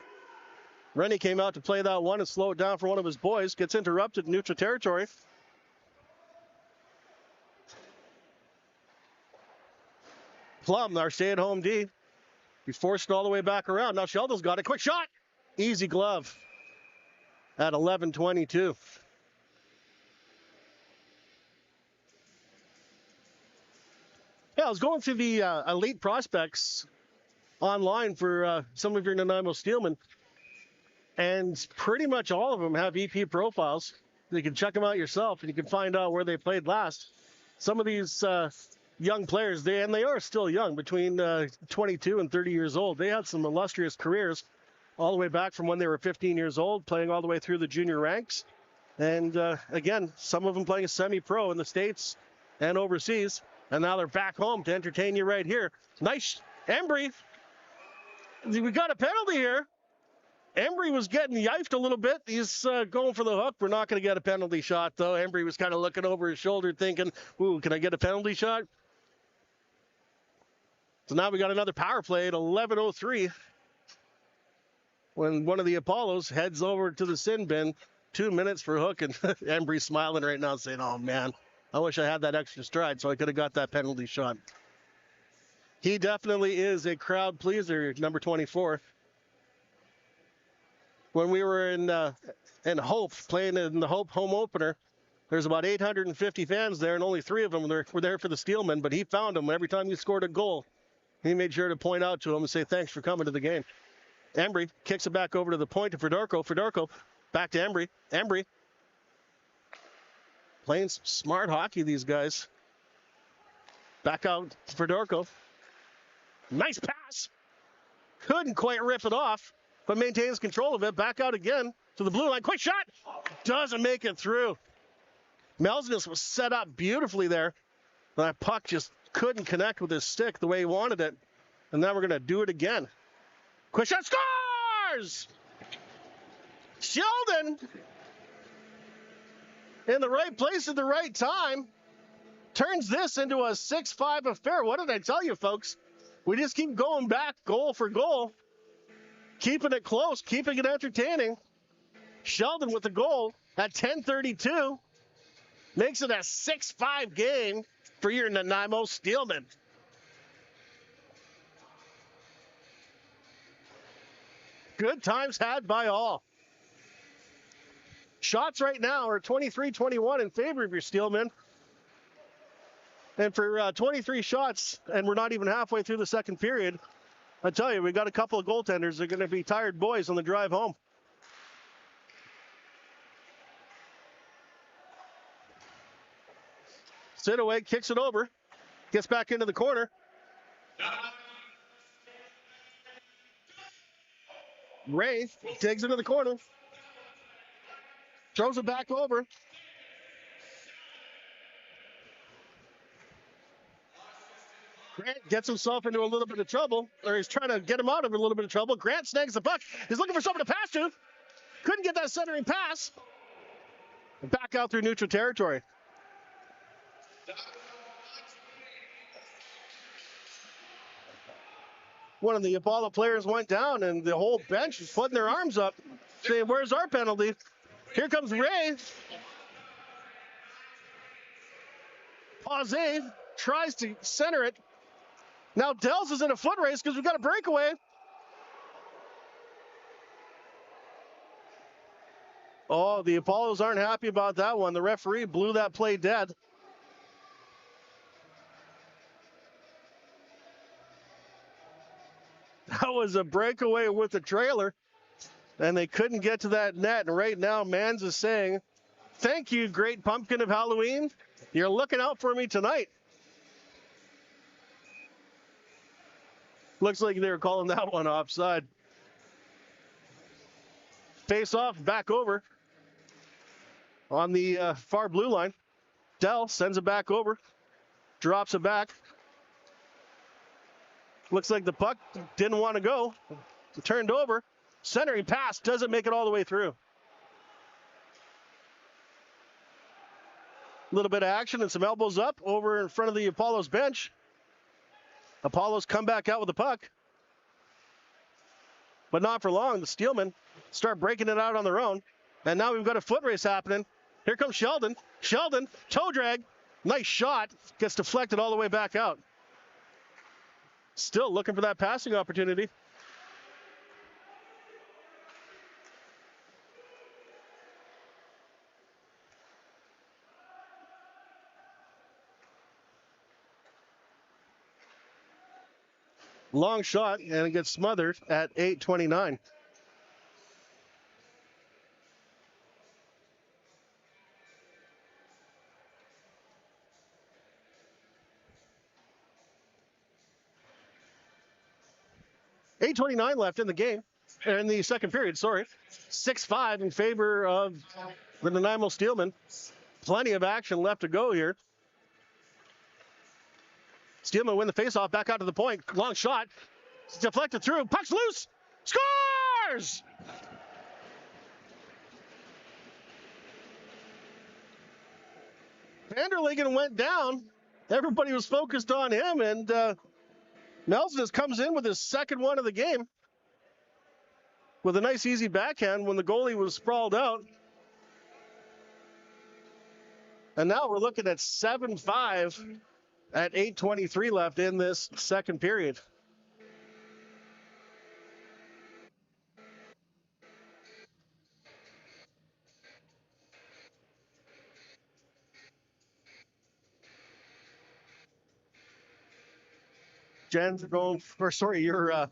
Rennie came out to play that one and slow it down for one of his boys. Gets interrupted in neutral territory. Plum, our stay-at-home D. He forced it all the way back around. Now Sheldon's got a quick shot. Easy glove at 11:22. Yeah, I was going through the elite prospects online for some of your Nanaimo Steelmen, and pretty much all of them have EP profiles. You can check them out yourself, and you can find out where they played last. Some of these young players, they are still young, between 22 and 30 years old. They had some illustrious careers all the way back from when they were 15 years old, playing all the way through the junior ranks. And again, some of them playing semi-pro in the States and overseas. And now they're back home to entertain you right here. Nice. Embry. We got a penalty here. Embry was getting yifed a little bit. He's going for the hook. We're not going to get a penalty shot, though. Embry was kind of looking over his shoulder thinking, ooh, can I get a penalty shot? So now we got another power play at 11:03 when one of the Appollos heads over to the sin bin. 2 minutes for hook, and Embry's smiling right now saying, oh, man, I wish I had that extra stride so I could have got that penalty shot. He definitely is a crowd pleaser, number 24. When we were in Hope, playing in the Hope home opener, there's about 850 fans there, and only 3 of them were there for the Steelmen, but he found them every time he scored a goal. He made sure to point out to him and say, thanks for coming to the game. Embry kicks it back over to the point to Fedorko. Fedorko back to Embry. Embry playing some smart hockey, these guys. Back out to Fedorko. Nice pass. Couldn't quite rip it off, but maintains control of it. Back out again to the blue line. Quick shot. Doesn't make it through. Melsness was set up beautifully there. That puck just couldn't connect with his stick the way he wanted it. And now we're going to do it again. Quick shot. Scores! Sheldon in the right place at the right time turns this into a 6-5 affair. What did I tell you, folks? We just keep going back goal for goal, keeping it close, keeping it entertaining. Sheldon with the goal at 10:32 makes it a 6-5 game for your Nanaimo Steelmen. Good times had by all. Shots right now are 23-21 in favor of your Steelmen. And for 23 shots, and we're not even halfway through the second period, I tell you, we got a couple of goaltenders that are going to be tired boys on the drive home. Sidaway kicks it over, gets back into the corner. Ray digs into the corner, throws it back over. Grant gets himself into a little bit of trouble, or he's trying to get him out of a little bit of trouble. Grant snags the puck. He's looking for someone to pass to. Couldn't get that centering pass. Back out through neutral territory. One of the Apollo players went down, and the whole bench is putting their arms up, saying, where's our penalty? Here comes Ray. Pause tries to center it. Now Dells is in a foot race because we've got a breakaway. Oh, the Apollos aren't happy about that one. The referee blew that play dead. That was a breakaway with the trailer, and they couldn't get to that net. And right now, Mans is saying, thank you, great pumpkin of Halloween. You're looking out for me tonight. Looks like they were calling that one offside. Face off, back over on the far blue line. Dell sends it back over, drops it back. Looks like the puck didn't want to go. Turned over. Centering pass doesn't make it all the way through. A little bit of action and some elbows up over in front of the Apollos bench. Apollos come back out with the puck. But not for long. The Steelmen start breaking it out on their own. And now we've got a foot race happening. Here comes Sheldon. Sheldon, toe drag. Nice shot. Gets deflected all the way back out. Still looking for that passing opportunity. Long shot, and it gets smothered at 8:29. .8:29 left in the game, or in the second period, sorry. 6-5 in favor of the Nanaimo Steelmen. Plenty of action left to go here. Steelmen win the faceoff, back out to the point. Long shot. It's deflected through. Puck's loose. Scores! Vanderlegen went down. Everybody was focused on him, and Nelson comes in with his second one of the game with a nice easy backhand when the goalie was sprawled out. And now we're looking at 7-5 at 8:23 left in this second period. Jen's going for, sorry, your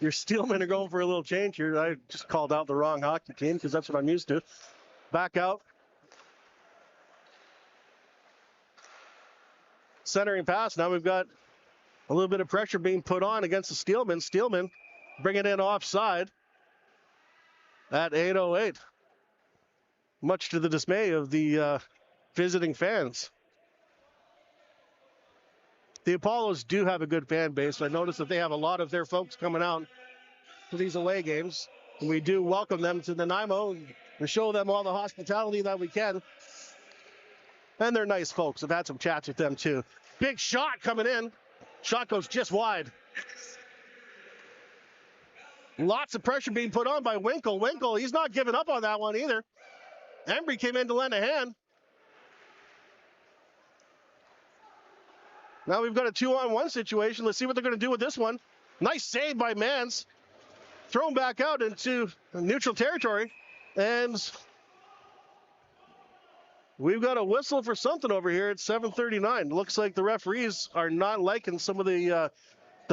Steelmen are going for a little change here. I just called out the wrong hockey team because that's what I'm used to. Back out. Centering pass. Now we've got a little bit of pressure being put on against the Steelmen. Steelmen bring it in offside at 8:08. Much to the dismay of the visiting fans. The Apollos do have a good fan base. I noticed that they have a lot of their folks coming out to these away games. And we do welcome them to Nanaimo and show them all the hospitality that we can. And they're nice folks. I've had some chats with them too. Big shot coming in. Shot goes just wide. Lots of pressure being put on by Winkle. Winkle, he's not giving up on that one either. Embry came in to lend a hand. Now we've got a 2-on-1 situation. Let's see what they're going to do with this one. Nice save by Mans. Thrown back out into neutral territory. And we've got a whistle for something over here at 7:39. Looks like the referees are not liking some of the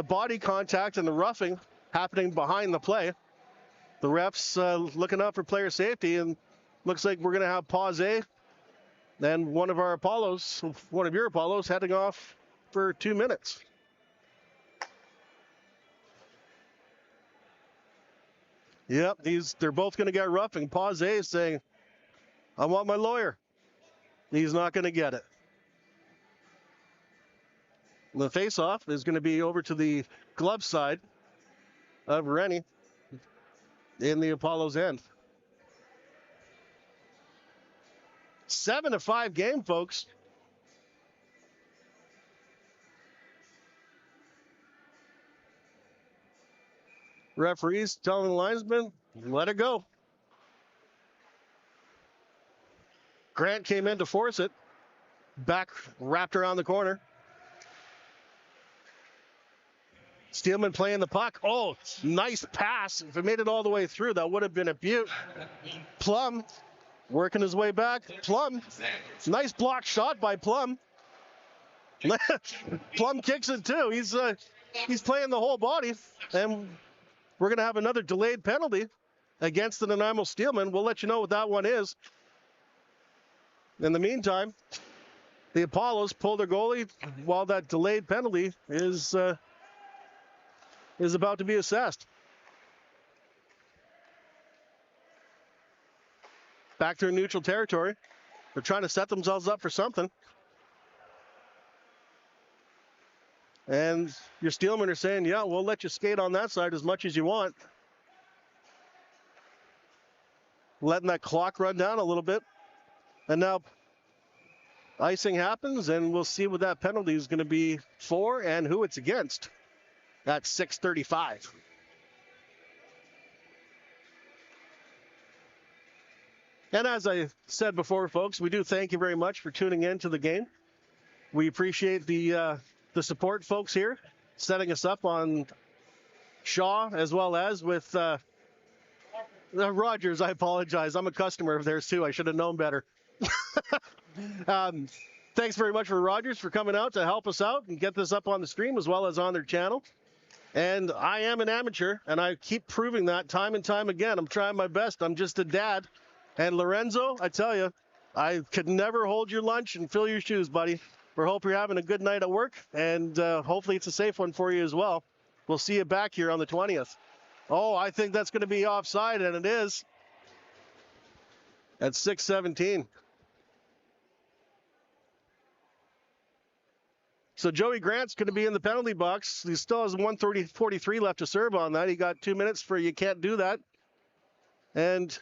body contact and the roughing happening behind the play. The refs looking out for player safety, and looks like we're going to have pause. And one of our Apollos, one of your Apollos, heading off for 2 minutes. Yep, they're both going to get roughing. Pause saying, I want my lawyer. He's not going to get it. The face-off is going to be over to the glove side of Rennie in the Apollos end. 7-5 game, folks. Referees telling the linesman, let it go. Grant came in to force it. Back wrapped around the corner. Steelman playing the puck. Oh, nice pass. If it made it all the way through, that would have been a beaut. Plum working his way back. Plum, nice block shot by Plum. Plum kicks it too. He's playing the whole body, and we're going to have another delayed penalty against the Nanaimo Steelmen. We'll let you know what that one is. In the meantime, the Apollos pull their goalie while that delayed penalty is about to be assessed. Back to neutral territory. They're trying to set themselves up for something. And your Steelmen are saying, yeah, we'll let you skate on that side as much as you want. Letting that clock run down a little bit. And now icing happens, and we'll see what that penalty is going to be for and who it's against at 6:35. And as I said before, folks, we do thank you very much for tuning in to the game. We appreciate the support, folks, here, setting us up on Shaw as well as with Rogers. I apologize. I'm a customer of theirs, too. I should have known better. Thanks very much for Rogers for coming out to help us out and get this up on the stream as well as on their channel. And I am an amateur, and I keep proving that time and time again. I'm trying my best. I'm just a dad. And Lorenzo, I tell you, I could never hold your lunch and fill your shoes, buddy. We hope you're having a good night at work, and hopefully it's a safe one for you as well. We'll see you back here on the 20th. Oh, I think that's going to be offside, and it is at 6:17. So Joey Grant's going to be in the penalty box. He still has 1:43 left to serve on that. He got 2 minutes for you can't do that. And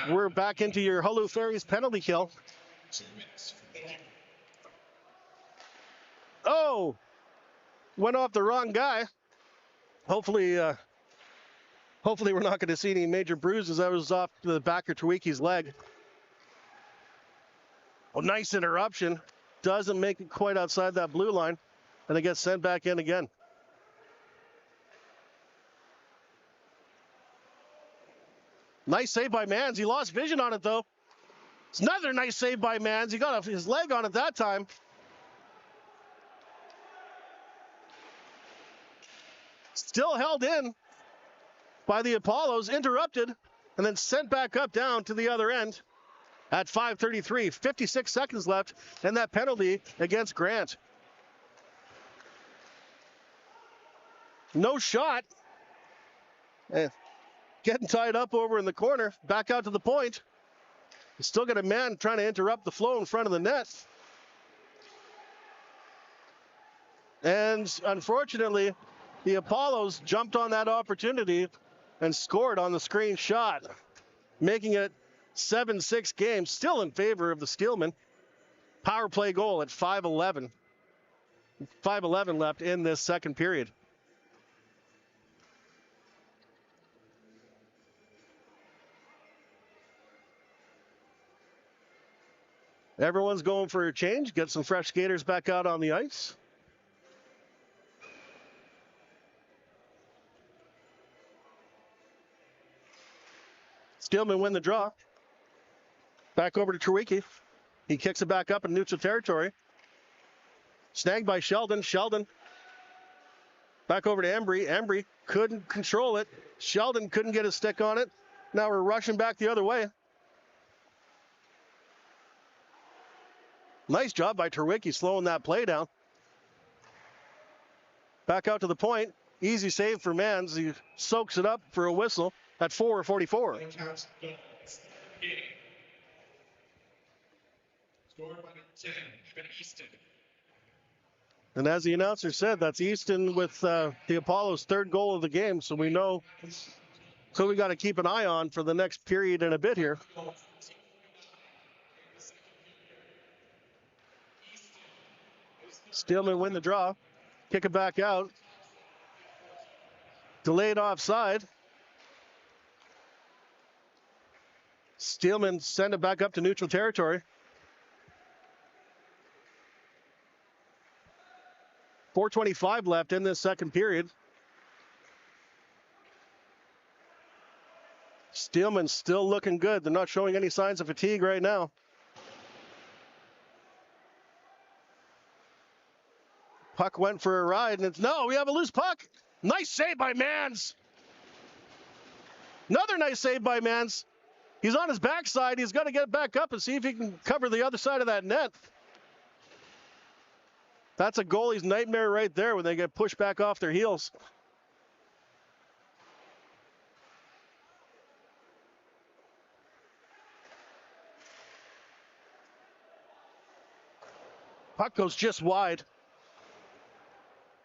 we're back into your Hulu Ferries penalty kill. Oh, went off the wrong guy. Hopefully we're not going to see any major bruises. That was off the back of Tawiki's leg. Oh, nice interruption. Doesn't make it quite outside that blue line, and it gets sent back in again. Nice save by Mans. He lost vision on it, though. It's another nice save by Mans. He got his leg on it that time. Still held in by the Apollos, interrupted, and then sent back up down to the other end. At 5:33, 56 seconds left, and that penalty against Grant. No shot. Getting tied up over in the corner, back out to the point. He's still got a man trying to interrupt the flow in front of the net. And unfortunately, the Apollos jumped on that opportunity and scored on the screen shot, making it 7-6 game, still in favor of the Steelmen. Power play goal at 5:11. 5:11 left in this second period. Everyone's going for a change, get some fresh skaters back out on the ice. Steelmen win the draw. Back over to Trawicki. He kicks it back up in neutral territory. Snagged by Sheldon. Sheldon back over to Embry. Embry couldn't control it. Sheldon couldn't get his stick on it. Now we're rushing back the other way. Nice job by Trawicki slowing that play down. Back out to the point. Easy save for Mans. He soaks it up for a whistle at 4:44.
Scored by 10, Easton.
And as the announcer said, that's Easton with the Apollos' third goal of the game. So we know who we got to keep an eye on for the next period and a bit here. Steelmen win the draw. Kick it back out. Delayed offside. Steelmen send it back up to neutral territory. 4:25 left in this second period. Steelman still looking good. They're not showing any signs of fatigue right now. Puck went for a ride, and it's no, we have a loose puck. Nice save by Mans. Another nice save by Mans. He's on his backside. He's got to get back up and see if he can cover the other side of that net. That's a goalie's nightmare right there when they get pushed back off their heels. Puck goes just wide.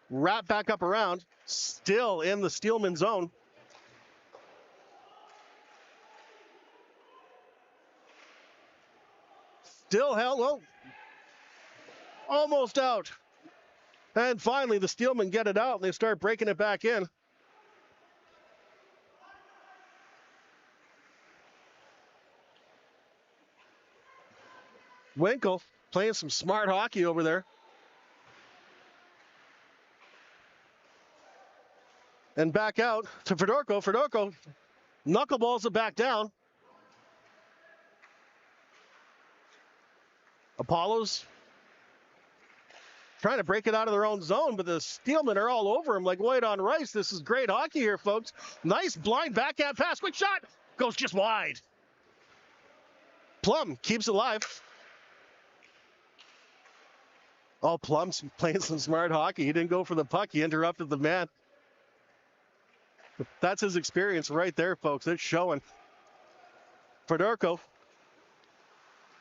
Wrap back up around. Still in the Steelman zone. Still held low. Almost out. And finally, the Steelmen get it out and they start breaking it back in. Winkle playing some smart hockey over there. And back out to Fedorko. Fedorko knuckleballs it back down. Apollos trying to break it out of their own zone, but the Steelmen are all over him like white on rice. This is great hockey here, folks. Nice blind backhand pass. Quick shot. Goes just wide. Plum keeps it alive. Oh, Plum's playing some smart hockey. He didn't go for the puck. He interrupted the man. That's his experience right there, folks. It's showing. Fedorko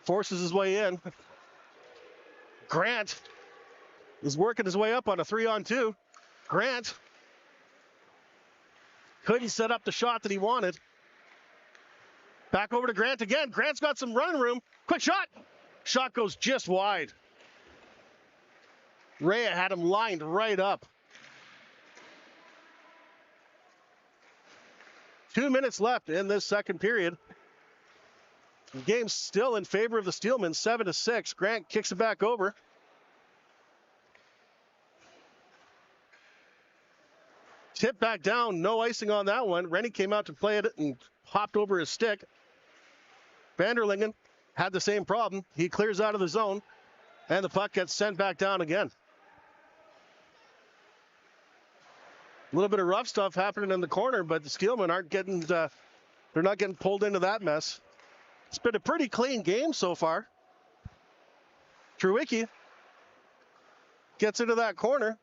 forces his way in. Grant is working his way up on a 3-on-2. Grant couldn't set up the shot that he wanted. Back over to Grant again. Grant's got some running room. Quick shot. Shot goes just wide. Rhea had him lined right up. 2 minutes left in this second period. The game's still in favor of the Steelmen, 7-6. Grant kicks it back over. Tip back down, no icing on that one. Rennie came out to play it and hopped over his stick. Vanderlingen had the same problem. He clears out of the zone, and the puck gets sent back down again. A little bit of rough stuff happening in the corner, but the Steelmen aren't getting, they're not getting pulled into that mess. It's been a pretty clean game so far. Trewicki gets into that corner.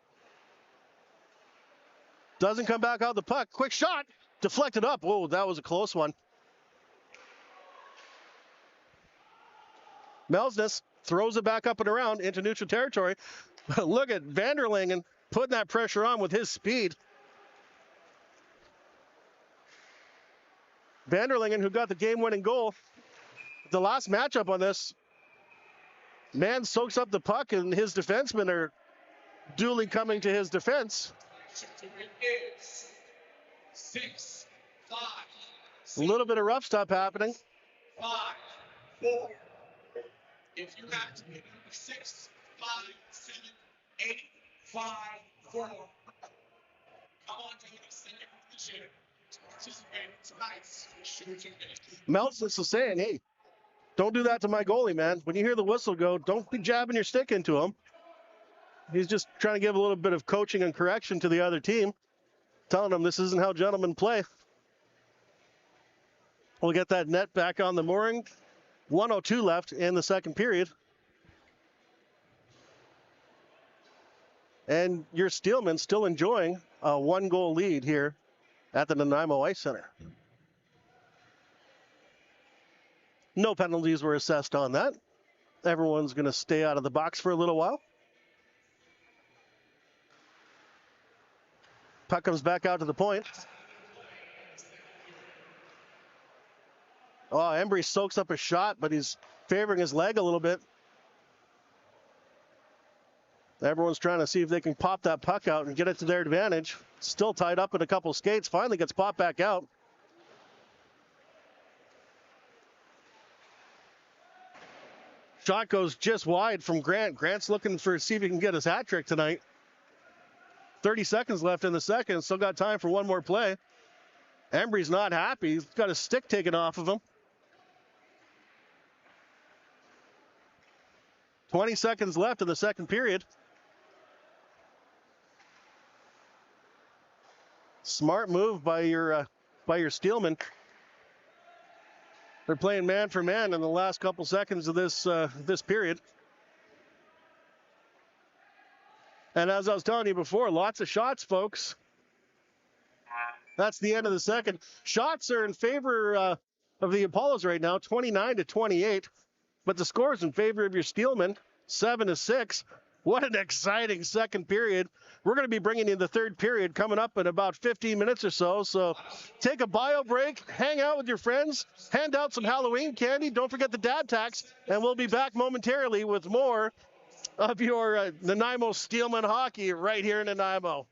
Doesn't come back out the puck. Quick shot. Deflected up. Whoa, that was a close one. Melsness throws it back up and around into neutral territory. Look at Vanderlingen putting that pressure on with his speed. Vanderlingen, who got the game-winning goal. The last matchup on this, man soaks up the puck and his defensemen are duly coming to his defense.
6, 5,
A little bit of rough stuff happening.
5, 4. If you have to be 6, 5, 7, 8, 5, 4. Come on to the second position to participate in tonight's shooting game.
Melsness is saying, hey, don't do that to my goalie, man. When you hear the whistle go, don't be jabbing your stick into him. He's just trying to give a little bit of coaching and correction to the other team, telling them this isn't how gentlemen play. We'll get that net back on the mooring. 1:02 left in the second period. And your Steelmen still enjoying a 1-goal lead here at the Nanaimo Ice Centre. No penalties were assessed on that. Everyone's going to stay out of the box for a little while. Puck comes back out to the point. Oh, Embry soaks up a shot, but he's favoring his leg a little bit. Everyone's trying to see if they can pop that puck out and get it to their advantage. Still tied up in a couple skates. Finally gets popped back out. Shot goes just wide from Grant. Grant's looking for see if he can get his hat trick tonight. 30 seconds left in the second. Still got time for one more play. Embry's not happy. He's got his stick taken off of him. 20 seconds left in the second period. Smart move by your Steelmen. They're playing man for man in the last couple seconds of this period. And as I was telling you before, lots of shots, folks. That's the end of the second. Shots are in favor of the Appollos right now, 29-28. But the score's in favor of your Steelmen, 7-6. What an exciting second period. We're going to be bringing you the third period coming up in about 15 minutes or so. So take a bio break, hang out with your friends, hand out some Halloween candy. Don't forget the dab tax. And we'll be back momentarily with more of your Nanaimo Steelmen hockey right here in Nanaimo.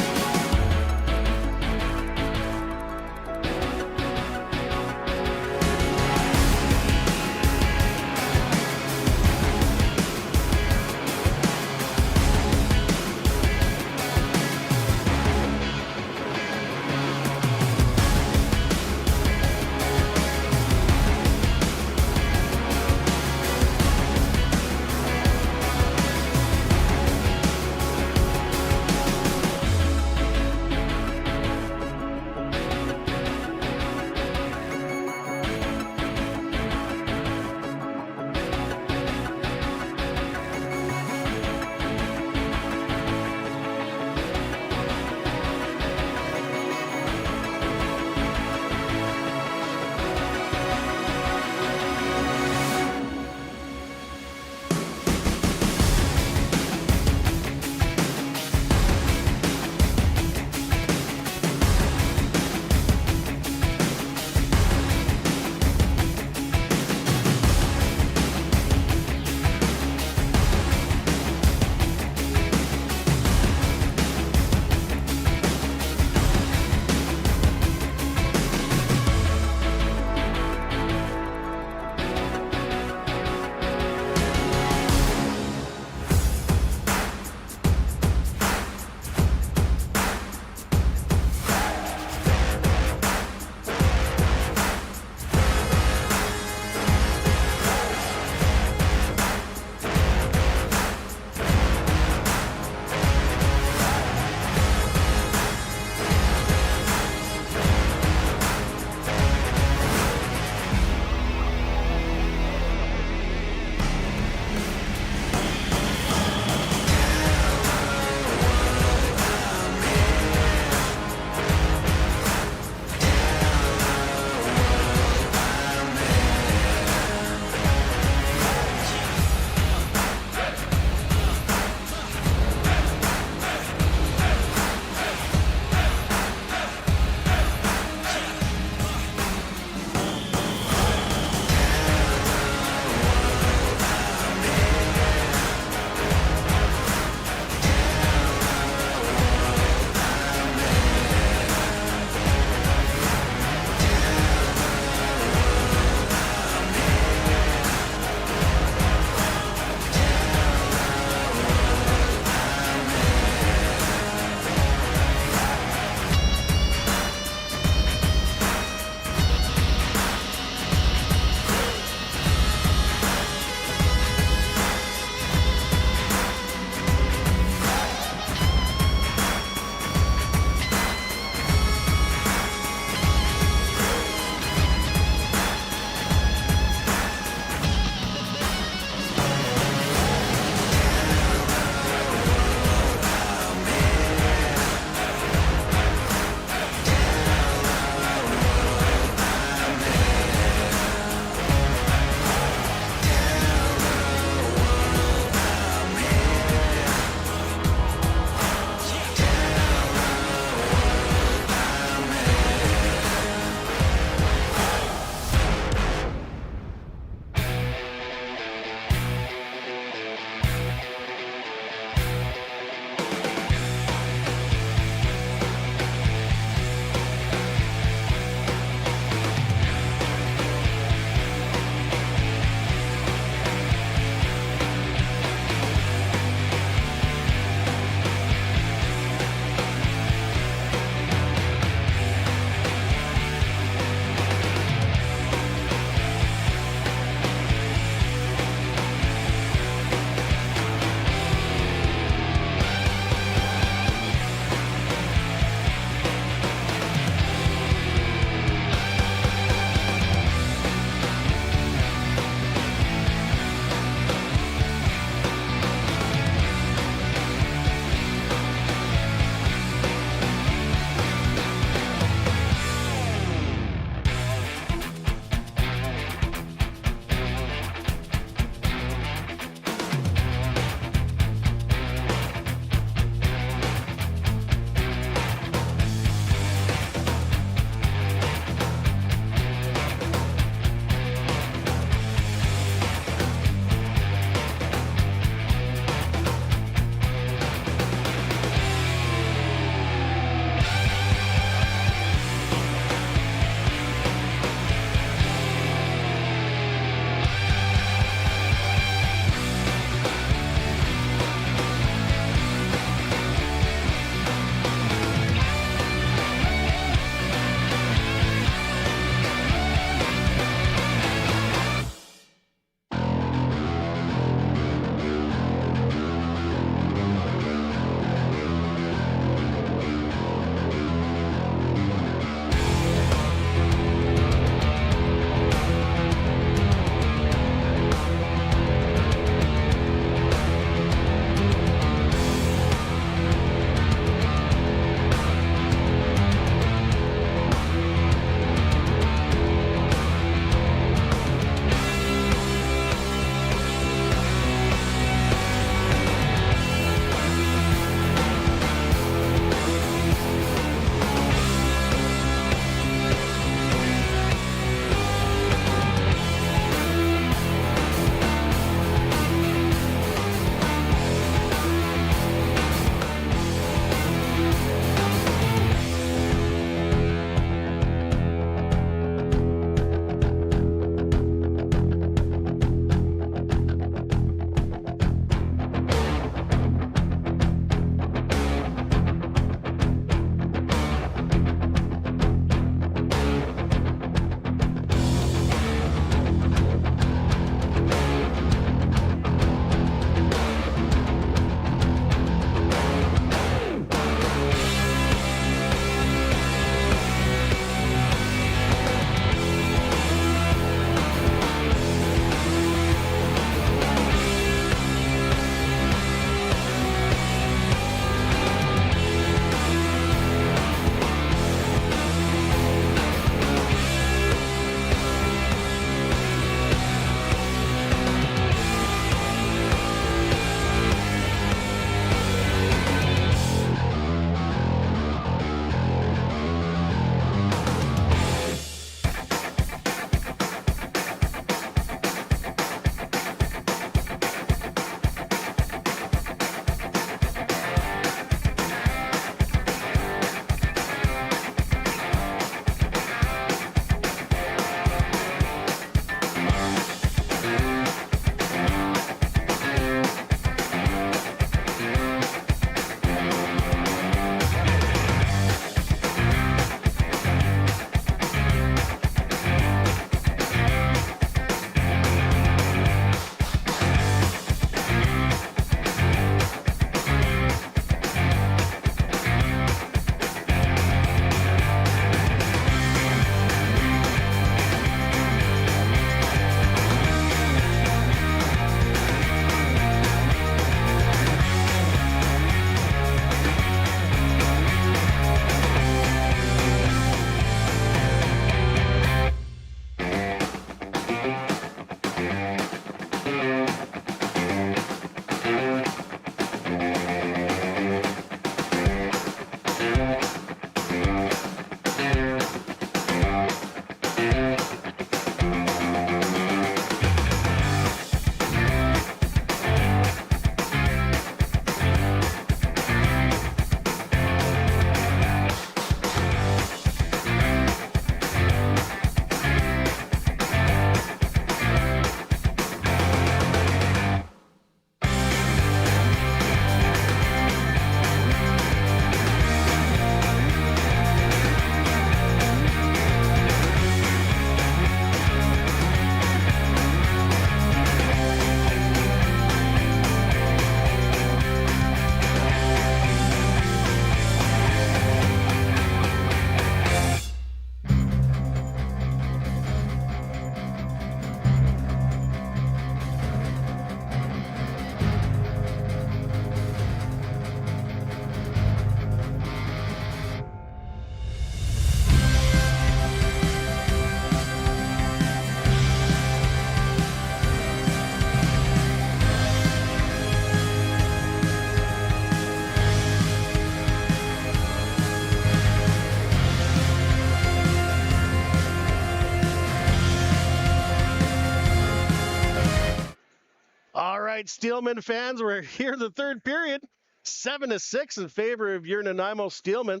right, Steelmen fans, we're here in the third period. 7-6 in favor of your Nanaimo Steelmen.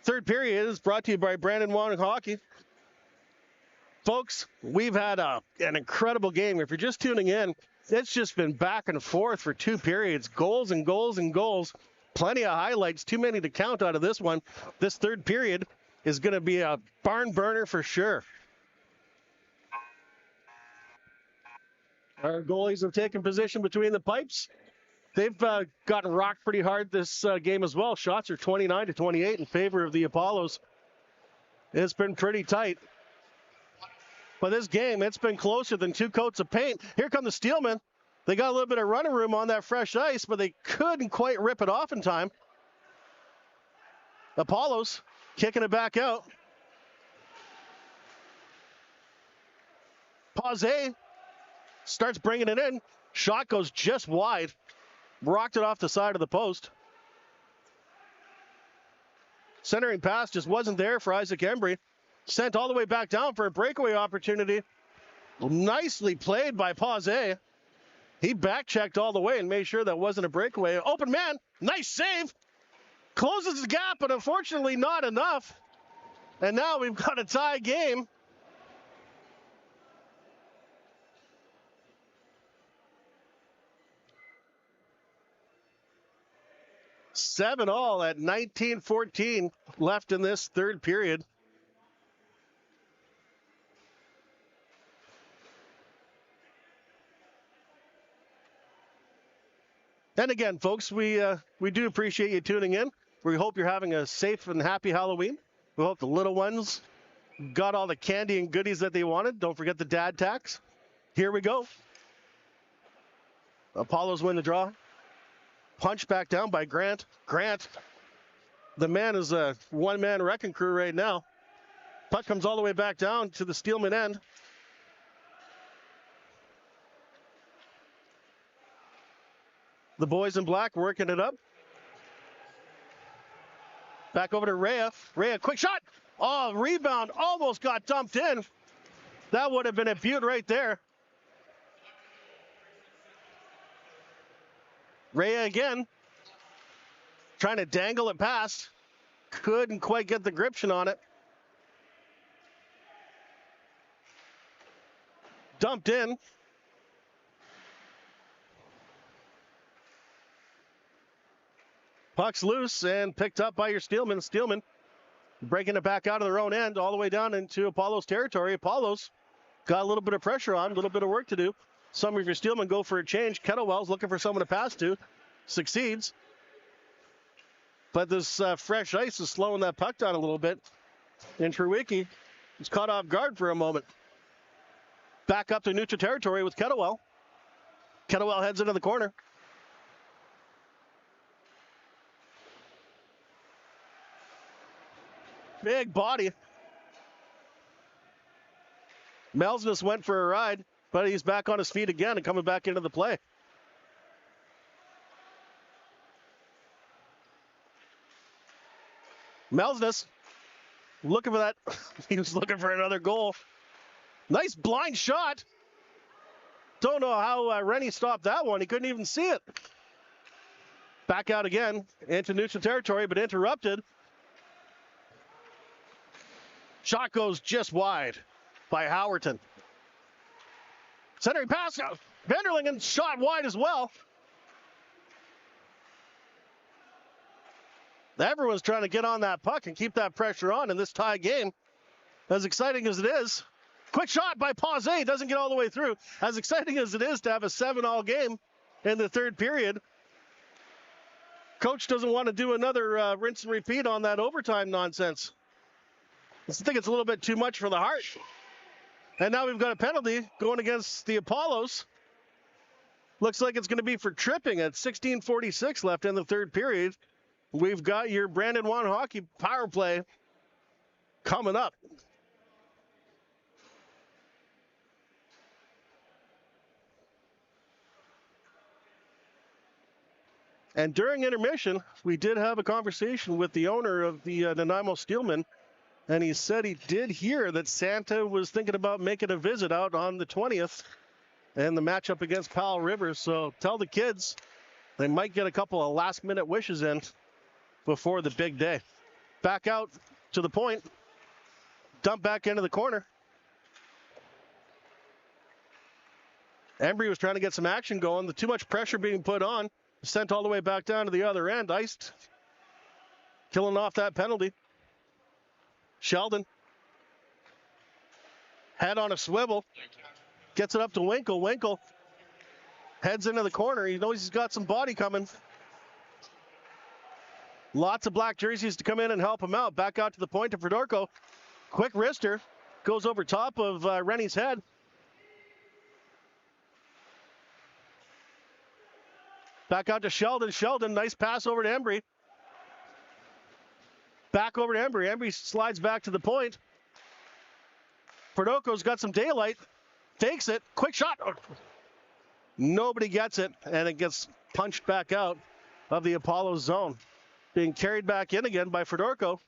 Third period is brought to you by Brandon Wong Hockey. Folks, we've had an incredible game. If you're just tuning in, it's just been back and forth for 2 periods. Goals and goals and goals. Plenty of highlights. Too many to count out of this one. This third period is going to be a barn burner for sure. Our goalies have taken position between the pipes. They've gotten rocked pretty hard this game as well. Shots are 29-28 in favor of the Appollos. It's been pretty tight. But this game, it's been closer than 2 coats of paint. Here come the Steelmen. They got a little bit of running room on that fresh ice, but they couldn't quite rip it off in time. Appollos kicking it back out. Pause starts bringing it in. Shot goes just wide. Rocked it off the side of the post. Centering pass just wasn't there for Isaac Embry. Sent all the way back down for a breakaway opportunity. Nicely played by Pause. He back-checked all the way and made sure that wasn't a breakaway. Open man, nice save. Closes the gap, but unfortunately not enough. And now we've got a tie game. Seven all at 19-14 left in this third period. And again, folks, we do appreciate you tuning in. We hope you're having a safe and happy Halloween. We hope the little ones got all the candy and goodies that they wanted. Don't forget the dad tax. Here we go. Appollos win the draw. Punch back down by Grant. Grant, the man is a one-man wrecking crew right now. Puck comes all the way back down to the Steelman end. The boys in black working it up. Back over to Rhea. Rhea, quick shot. Oh, rebound. Almost got dumped in. That would have been a beaut right there. Rhea again. Trying to dangle it past. Couldn't quite get the gription on it. Dumped in. Puck's loose and picked up by your Steelman. Steelman breaking it back out of their own end all the way down into Apollos territory. Apollos got a little bit of pressure on, a little bit of work to do. Some of your Steelmen go for a change. Kettlewell's looking for someone to pass to. Succeeds. But this fresh ice is slowing that puck down a little bit. And Trewicki is caught off guard for a moment. Back up to neutral territory with Kettlewell. Kettlewell heads into the corner. Big body. Melsness went for a ride, but he's back on his feet again and coming back into the play. Melsness looking for that. He was looking for another goal. Nice blind shot. Don't know how Rennie stopped that one. He couldn't even see it. Back out again into neutral territory, but interrupted. Shot goes just wide by Howerton. Centering pass. Vanderlingen shot wide as well. Everyone's trying to get on that puck and keep that pressure on in this tie game. As exciting as it is. Quick shot by Pause. Doesn't get all the way through. As exciting as it is to have a 7-all game in the third period. Coach doesn't want to do another rinse and repeat on that overtime nonsense. I think it's a little bit too much for the Heart. And now we've got a penalty going against the Appollos. Looks like it's going to be for tripping at 16:46 left in the third period. We've got your Brandon Wong Hockey power play coming up. And during intermission, we did have a conversation with the owner of the Nanaimo Steelmen. And he said he did hear that Santa was thinking about making a visit out on the 20th in the matchup against Powell River. So tell the kids they might get a couple of last-minute wishes in before the big day. Back out to the point. Dump back into the corner. Embry was trying to get some action going. The too much pressure being put on. Sent all the way back down to the other end. Iced. Killing off that penalty. Sheldon. Head on a swivel. Gets it up to Winkle. Winkle heads into the corner. He knows he's got some body coming. Lots of black jerseys to come in and help him out. Back out to the point to Fedorko. Quick wrister. Goes over top of Rennie's head. Back out to Sheldon. Sheldon, nice pass over to Embry. Back over to Embry. Embry slides back to the point. Fedorko's got some daylight. Fakes it. Quick shot. Nobody gets it, and it gets punched back out of the Appollos zone. Being carried back in again by Fedorko.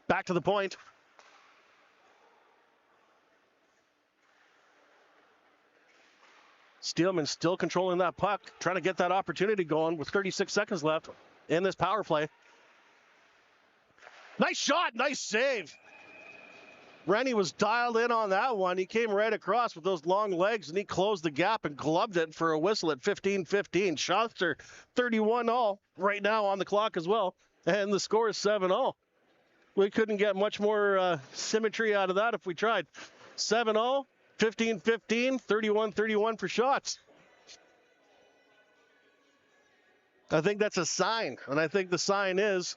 Back to the point. Steelman still controlling that puck, trying to get that opportunity going with 36 seconds left in this power play. Nice shot, nice save. Rennie was dialed in on that one. He came right across with those long legs, and he closed the gap and gloved it for a whistle at 15-15. Shots are 31-all right now on the clock as well, and the score is 7-all. We couldn't get much more symmetry out of that if we tried. 7-all. 15-15, 31-31 for shots. I think that's a sign, and I think the sign is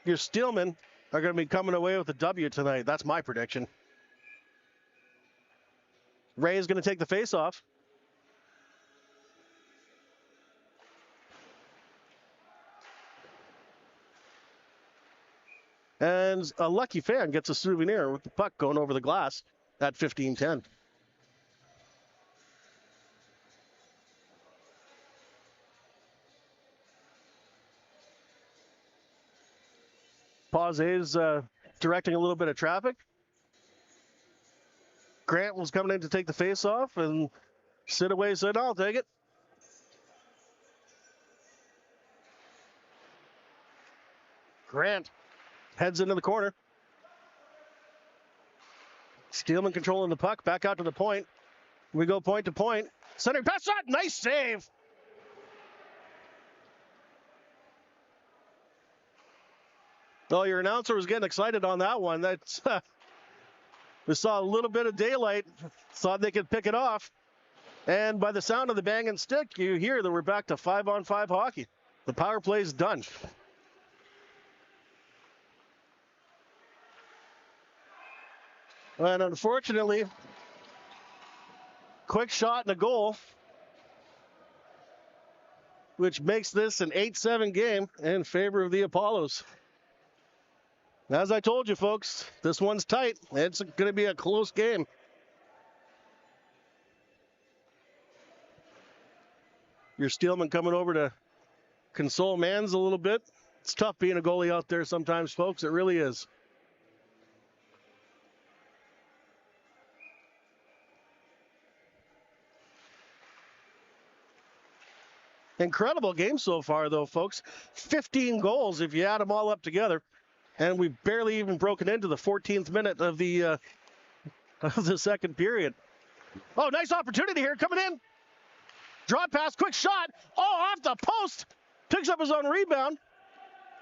your Steelmen are going to be coming away with a W tonight. That's my prediction. Ray is going to take the face-off. And a lucky fan gets a souvenir with the puck going over the glass at 15-10. Pause's directing a little bit of traffic. Grant was coming in to take the face-off, and Sidaway said, I'll take it. Grant heads into the corner. Steelman controlling the puck, back out to the point. We go point to point. Centering pass shot, nice save. Oh, your announcer was getting excited on that one. That's we saw a little bit of daylight. Thought they could pick it off. And by the sound of the bang and stick, you hear that we're back to 5-on-5 hockey. The power play is done. And unfortunately, quick shot and a goal, which makes this an 8-7 game in favor of the Appollos. As I told you, folks, this one's tight. It's going to be a close game. Your Steelman coming over to console Mans a little bit. It's tough being a goalie out there sometimes, folks. It really is. Incredible game so far, though, folks. 15 goals if you add them all up together. And we've barely even broken into the 14th minute of the second period. Oh, nice opportunity here coming in. Draw pass, quick shot. Oh, off the post. Picks up his own rebound.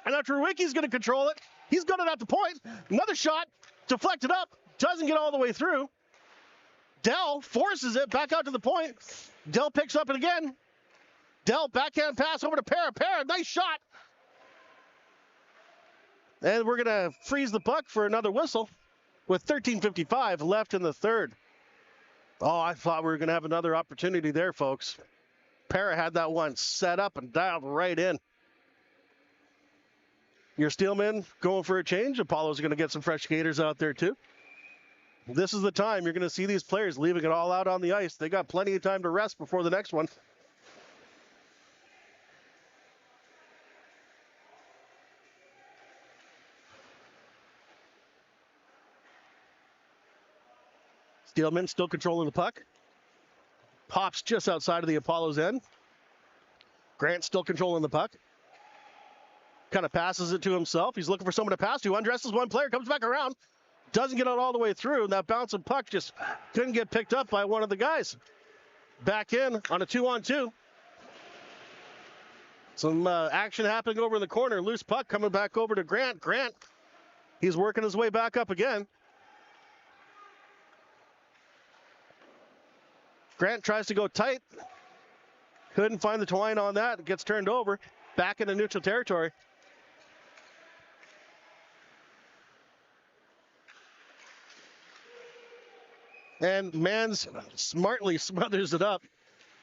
And now Trewicki's going to control it. He's got it at the point. Another shot. Deflected up. Doesn't get all the way through. Dell forces it back out to the point. Dell picks up it again. Dell backhand pass over to Para. Para, nice shot. And we're going to freeze the puck for another whistle with 13:55 left in the third. Oh, I thought we were going to have another opportunity there, folks. Para had that one set up and dialed right in. Your Steelmen going for a change. Apollo's going to get some fresh skaters out there, too. This is the time you're going to see these players leaving it all out on the ice. They got plenty of time to rest before the next one. Steelmen still controlling the puck. Pops just outside of the Appollos end. Grant still controlling the puck. Kind of passes it to himself. He's looking for someone to pass to. Undresses one player, comes back around. Doesn't get it all the way through. And that bouncing puck just couldn't get picked up by one of the guys. Back in on a 2-on-2. Some action happening over in the corner. Loose puck coming back over to Grant. Grant, he's working his way back up again. Grant tries to go tight. Couldn't find the twine on that. It gets turned over. Back into neutral territory. And Mans smartly smothers it up.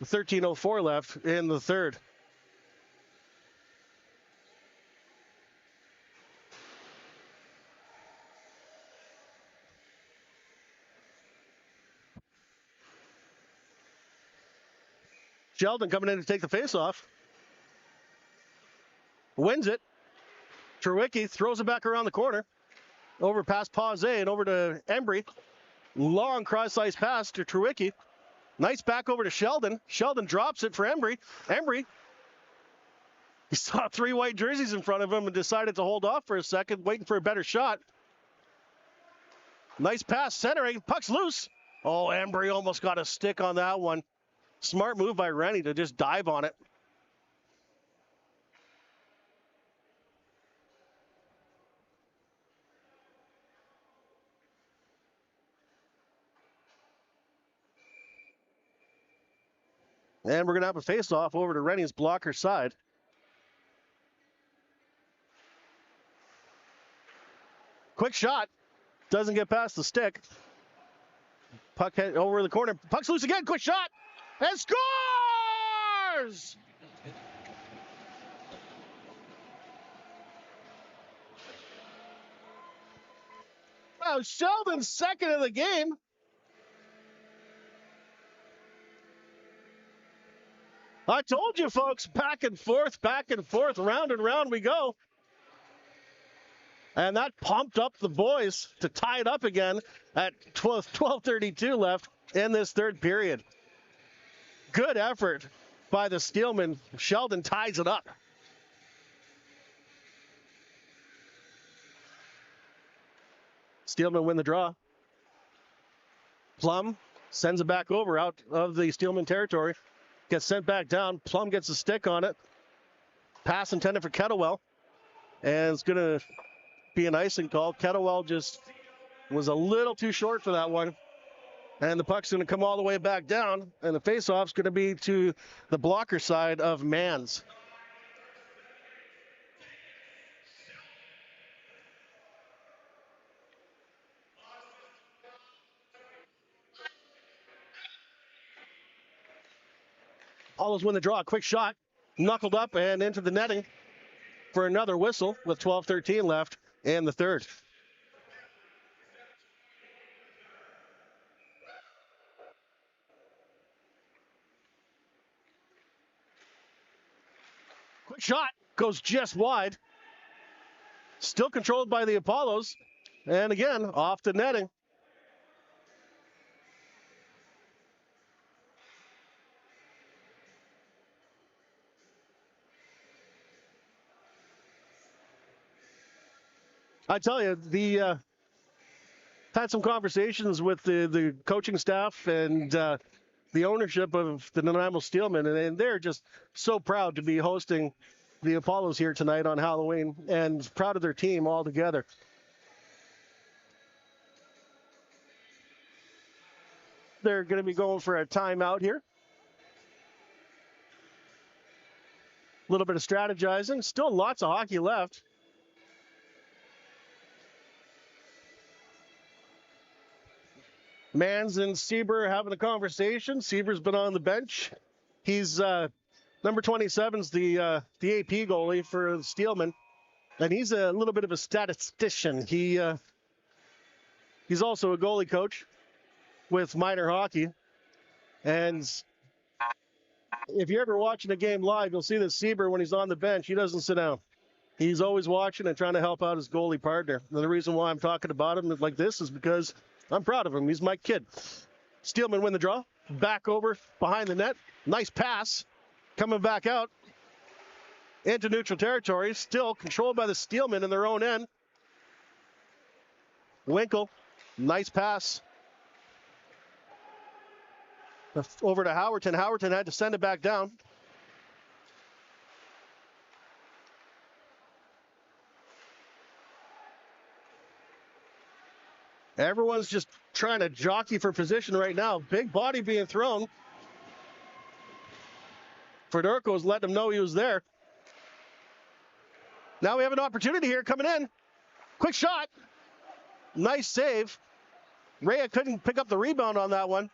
13:04 left in the third. Sheldon coming in to take the faceoff. Wins it. Trewicki throws it back around the corner. Over past Pause and over to Embry. Long cross-ice pass to Trewicki. Nice back over to Sheldon. Sheldon drops it for Embry. Embry, he saw 3 white jerseys in front of him and decided to hold off for a second, waiting for a better shot. Nice pass, centering. Puck's loose. Oh, Embry almost got a stick on that one. Smart move by Rennie to just dive on it. And we're going to have a face-off over to Rennie's blocker side. Quick shot. Doesn't get past the stick. Puck head over the corner. Puck's loose again. Quick shot. And scores! Wow, Sheldon's second of the game. I told you, folks, back and forth, round and round we go. And that pumped up the boys to tie it up again at 12:32 left in this third period. Good effort by the Steelmen. Sheldon ties it up. Steelmen win the draw. Plum sends it back over out of the Steelman territory. Gets sent back down. Plum gets a stick on it. Pass intended for Kettlewell. And it's going to be an icing call. Kettlewell just was a little too short for that one. And the puck's going to come all the way back down. And the faceoff's going to be to the blocker side of Mans. Appollos win the draw. Quick shot. Knuckled up and into the netting for another whistle with 12:13 left in the third. Quick shot. Goes just wide. Still controlled by the Appollos. And again, off the netting. I tell you, had some conversations with the coaching staff and the ownership of the Nanaimo Steelmen, and they're just so proud to be hosting the Appollos here tonight on Halloween, and proud of their team all together. They're going to be going for a timeout here. A little bit of strategizing. Still lots of hockey left. Mans and Sieber having a conversation. Sieber's been on the bench. He's number 27's the AP goalie for Steelman, and he's a little bit of a statistician. He's also a goalie coach with minor hockey. And if you're ever watching a game live, you'll see that Sieber, when he's on the bench, he doesn't sit down. He's always watching and trying to help out his goalie partner. And the reason why I'm talking about him like this is because I'm proud of him. He's my kid. Steelmen win the draw. Back over behind the net. Nice pass. Coming back out into neutral territory. Still controlled by the Steelmen in their own end. Winkle. Nice pass. Over to Howerton. Howerton had to send it back down. Everyone's just trying to jockey for position right now. Big body being thrown. Fedorko's letting him know he was there. Now we have an opportunity here coming in. Quick shot. Nice save. Rea couldn't pick up the rebound on that one.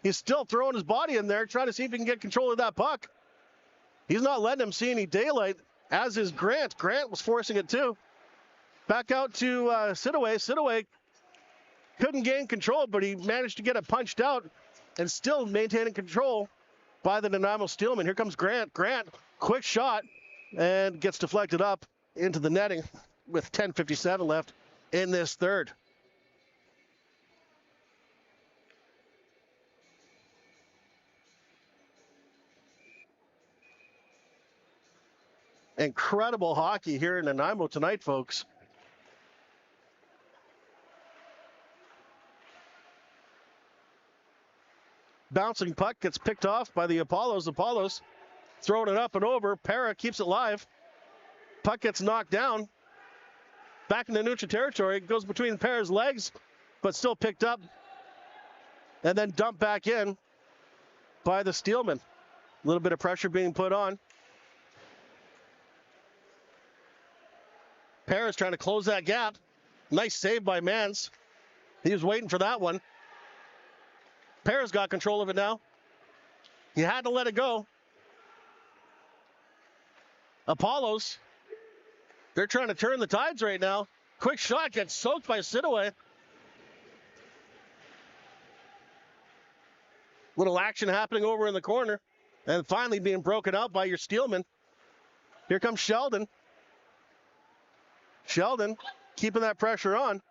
He's still throwing his body in there, trying to see if he can get control of that puck. He's not letting him see any daylight, as is Grant. Grant was forcing it too. Back out to Sidaway. Sidaway couldn't gain control, but he managed to get it punched out and still maintaining control by the Nanaimo Steelmen. Here comes Grant. Grant, quick shot, and gets deflected up into the netting with 10:57 left in this third. Incredible hockey here in Nanaimo tonight, folks. Bouncing puck gets picked off by the Appollos. Appollos throwing it up and over. Para keeps it live. Puck gets knocked down. Back into neutral territory. Goes between Para's legs, but still picked up. And then dumped back in by the Steelmen. A little bit of pressure being put on. Para's trying to close that gap. Nice save by Mans. He was waiting for that one. Para's got control of it now. He had to let it go. Appollos, they're trying to turn the tides right now. Quick shot gets soaked by Sidaway. Little action happening over in the corner. And finally being broken out by your Steelman. Here comes Sheldon. Sheldon keeping that pressure on.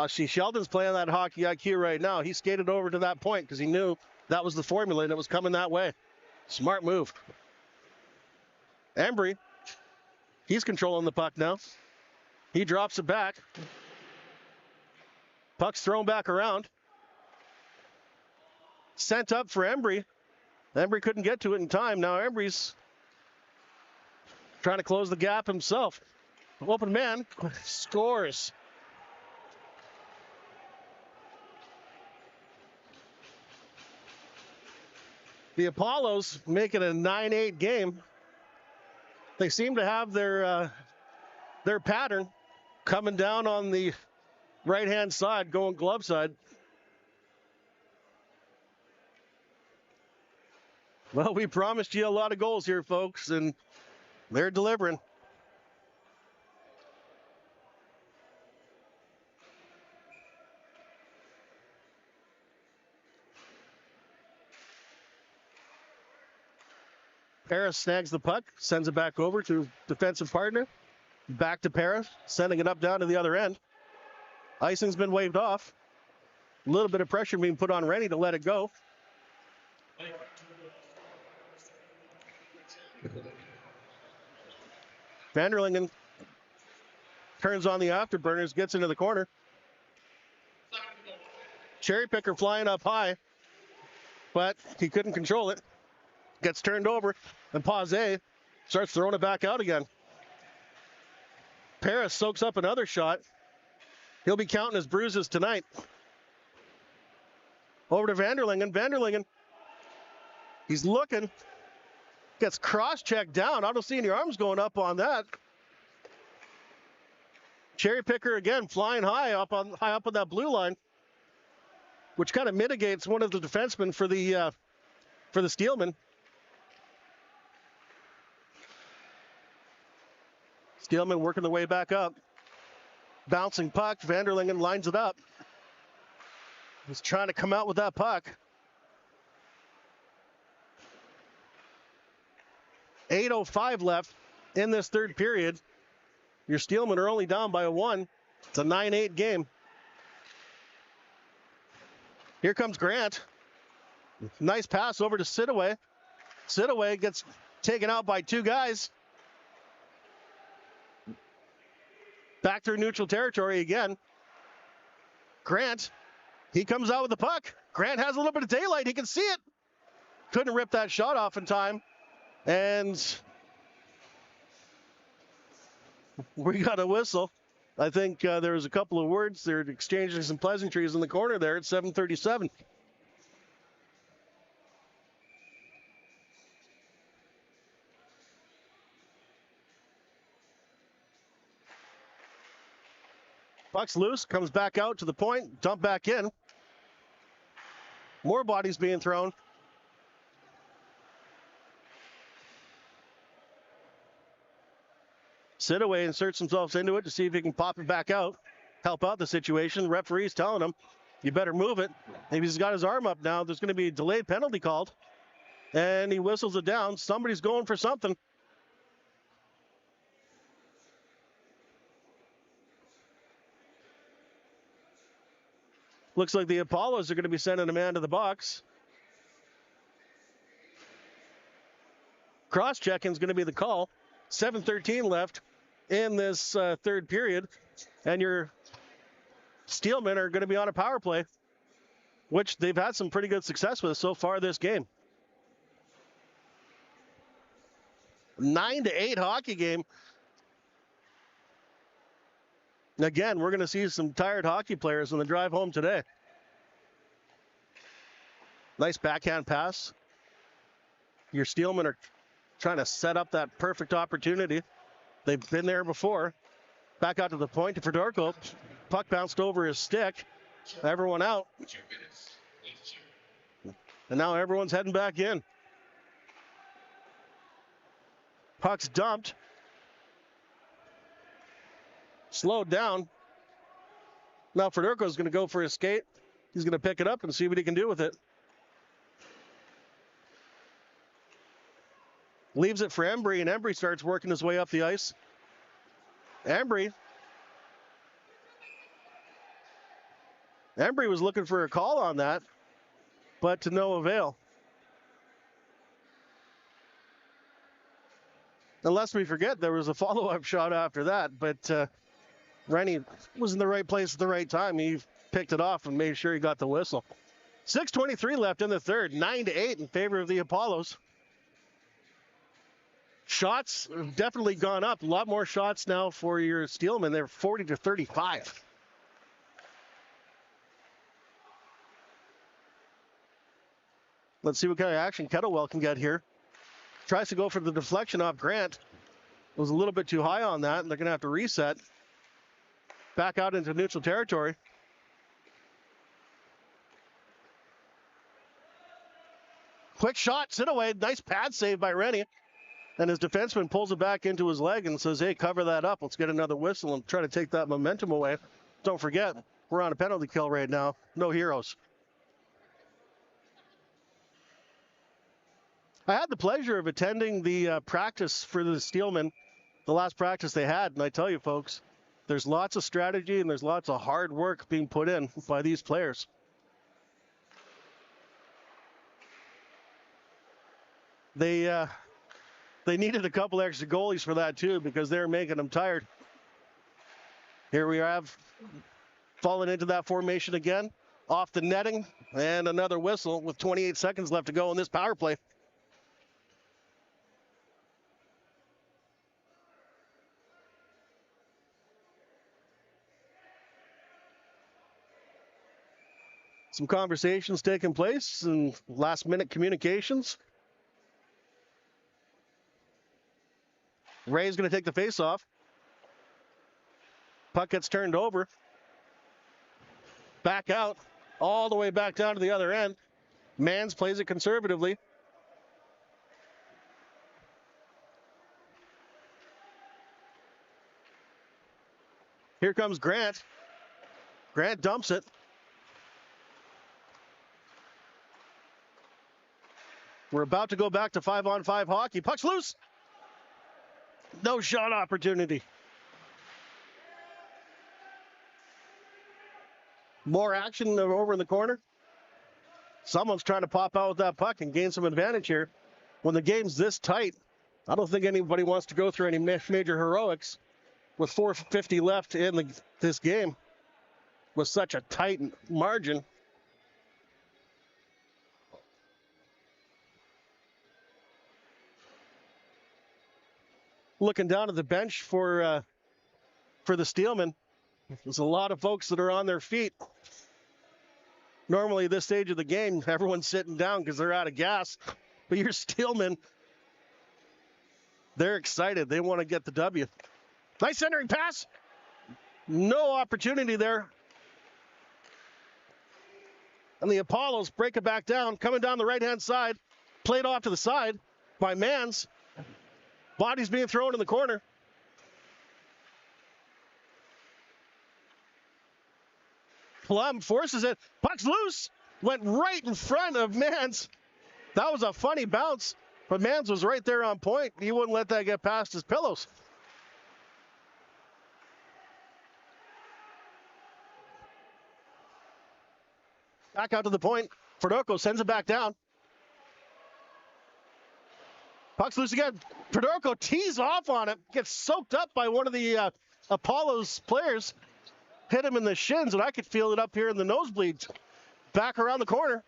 Sheldon's playing that hockey IQ right now. He skated over to that point because he knew that was the formula and it was coming that way. Smart move. Embry, he's controlling the puck now. He drops it back. Puck's thrown back around. Sent up for Embry. Embry couldn't get to it in time. Now Embry's trying to close the gap himself. Open man scores. The Appollos make it a 9-8 game. They seem to have their pattern coming down on the right-hand side, going glove side. Well, we promised you a lot of goals here, folks, and they're delivering. Para snags the puck, sends it back over to defensive partner. Back to Para, sending it up down to the other end. Icing's been waved off. A little bit of pressure being put on Rennie to let it go. Vanderlingen turns on the afterburners, gets into the corner. Cherry Picker flying up high, but he couldn't control it. Gets turned over, and Pazé starts throwing it back out again. Paris soaks up another shot. He'll be counting his bruises tonight. Over to Vanderlingen. Vanderlingen, he's looking. Gets cross-checked down. I don't see any arms going up on that. Cherry Picker again flying high up on that blue line, which kind of mitigates one of the defensemen for the Steelmen. Steelman working the way back up. Bouncing puck. Vanderlingen lines it up. He's trying to come out with that puck. 8:05 left in this third period. Your Steelmen are only down by 1. It's a 9-8 game. Here comes Grant. Nice pass over to Sidaway. Sidaway gets taken out by 2 guys. Back through neutral territory again. Grant, he comes out with the puck. Grant has a little bit of daylight. He can see it. Couldn't rip that shot off in time. And we got a whistle. I think there was a couple of words. They're exchanging some pleasantries in the corner there at 7:37. Puck's loose, comes back out to the point, dump back in. More bodies being thrown. Sidaway inserts himself into it to see if he can pop it back out, help out the situation. Referee's telling him, you better move it. If he's got his arm up now, there's going to be a delayed penalty called. And he whistles it down. Somebody's going for something. Looks like the Appollos are going to be sending a man to the box. Cross-checking is going to be the call. 7:13 left in this third period. And your Steelmen are going to be on a power play, which they've had some pretty good success with so far this game. 9-8 hockey game. Again, we're going to see some tired hockey players on the drive home today. Nice backhand pass. Your Steelmen are trying to set up that perfect opportunity. They've been there before. Back out to the point to Fedorko. Puck bounced over his stick. Everyone out. And now everyone's heading back in. Puck's dumped. Slowed down. Now Fedorko's going to go for his skate. He's going to pick it up and see what he can do with it. Leaves it for Embry, and Embry starts working his way up the ice. Embry was looking for a call on that, but to no avail. Unless we forget, there was a follow-up shot after that, but Rennie was in the right place at the right time. He picked it off and made sure he got the whistle. 6:23 left in the third, 9-8 in favor of the Appollos. Shots have definitely gone up. A lot more shots now for your Steelmen. They're 40-35. Let's see what kind of action Kettlewell can get here. Tries to go for the deflection off Grant. It was a little bit too high on that, and they're going to have to reset. Back out into neutral territory. Quick shot, Sidaway. Nice pad save by Rennie. And his defenseman pulls it back into his leg and says, hey, cover that up. Let's get another whistle and try to take that momentum away. Don't forget, we're on a penalty kill right now. No heroes. I had the pleasure of attending the practice for the Steelmen, the last practice they had. And I tell you, folks, there's lots of strategy and there's lots of hard work being put in by these players. They needed a couple extra goalies for that, too, because they're making them tired. Here we have fallen into that formation again. Off the netting, and another whistle with 28 seconds left to go in this power play. Some conversations taking place and last-minute communications. Ray's going to take the face-off. Puck gets turned over. Back out. All the way back down to the other end. Mans plays it conservatively. Here comes Grant. Grant dumps it. We're about to go back to 5-on-5 hockey. Puck's loose. No shot opportunity. More action over in the corner. Someone's trying to pop out with that puck and gain some advantage here. When the game's this tight, I don't think anybody wants to go through any major heroics with 4:50 left in this game with such a tight margin. Looking down at the bench for the Steelmen, there's a lot of folks that are on their feet. Normally, this stage of the game, everyone's sitting down because they're out of gas. But your Steelmen, they're excited. They want to get the W. Nice centering pass. No opportunity there. And the Appollos break it back down. Coming down the right-hand side. Played off to the side by Mans. Body's being thrown in the corner. Plum forces it. Puck's loose. Went right in front of Mans. That was a funny bounce, but Mans was right there on point. He wouldn't let that get past his pillows. Back out to the point. Fedorko sends it back down. Puck's loose again. Fedorko tees off on it. Gets soaked up by one of the Appollos players. Hit him in the shins, and I could feel it up here in the nosebleeds. Back around the corner,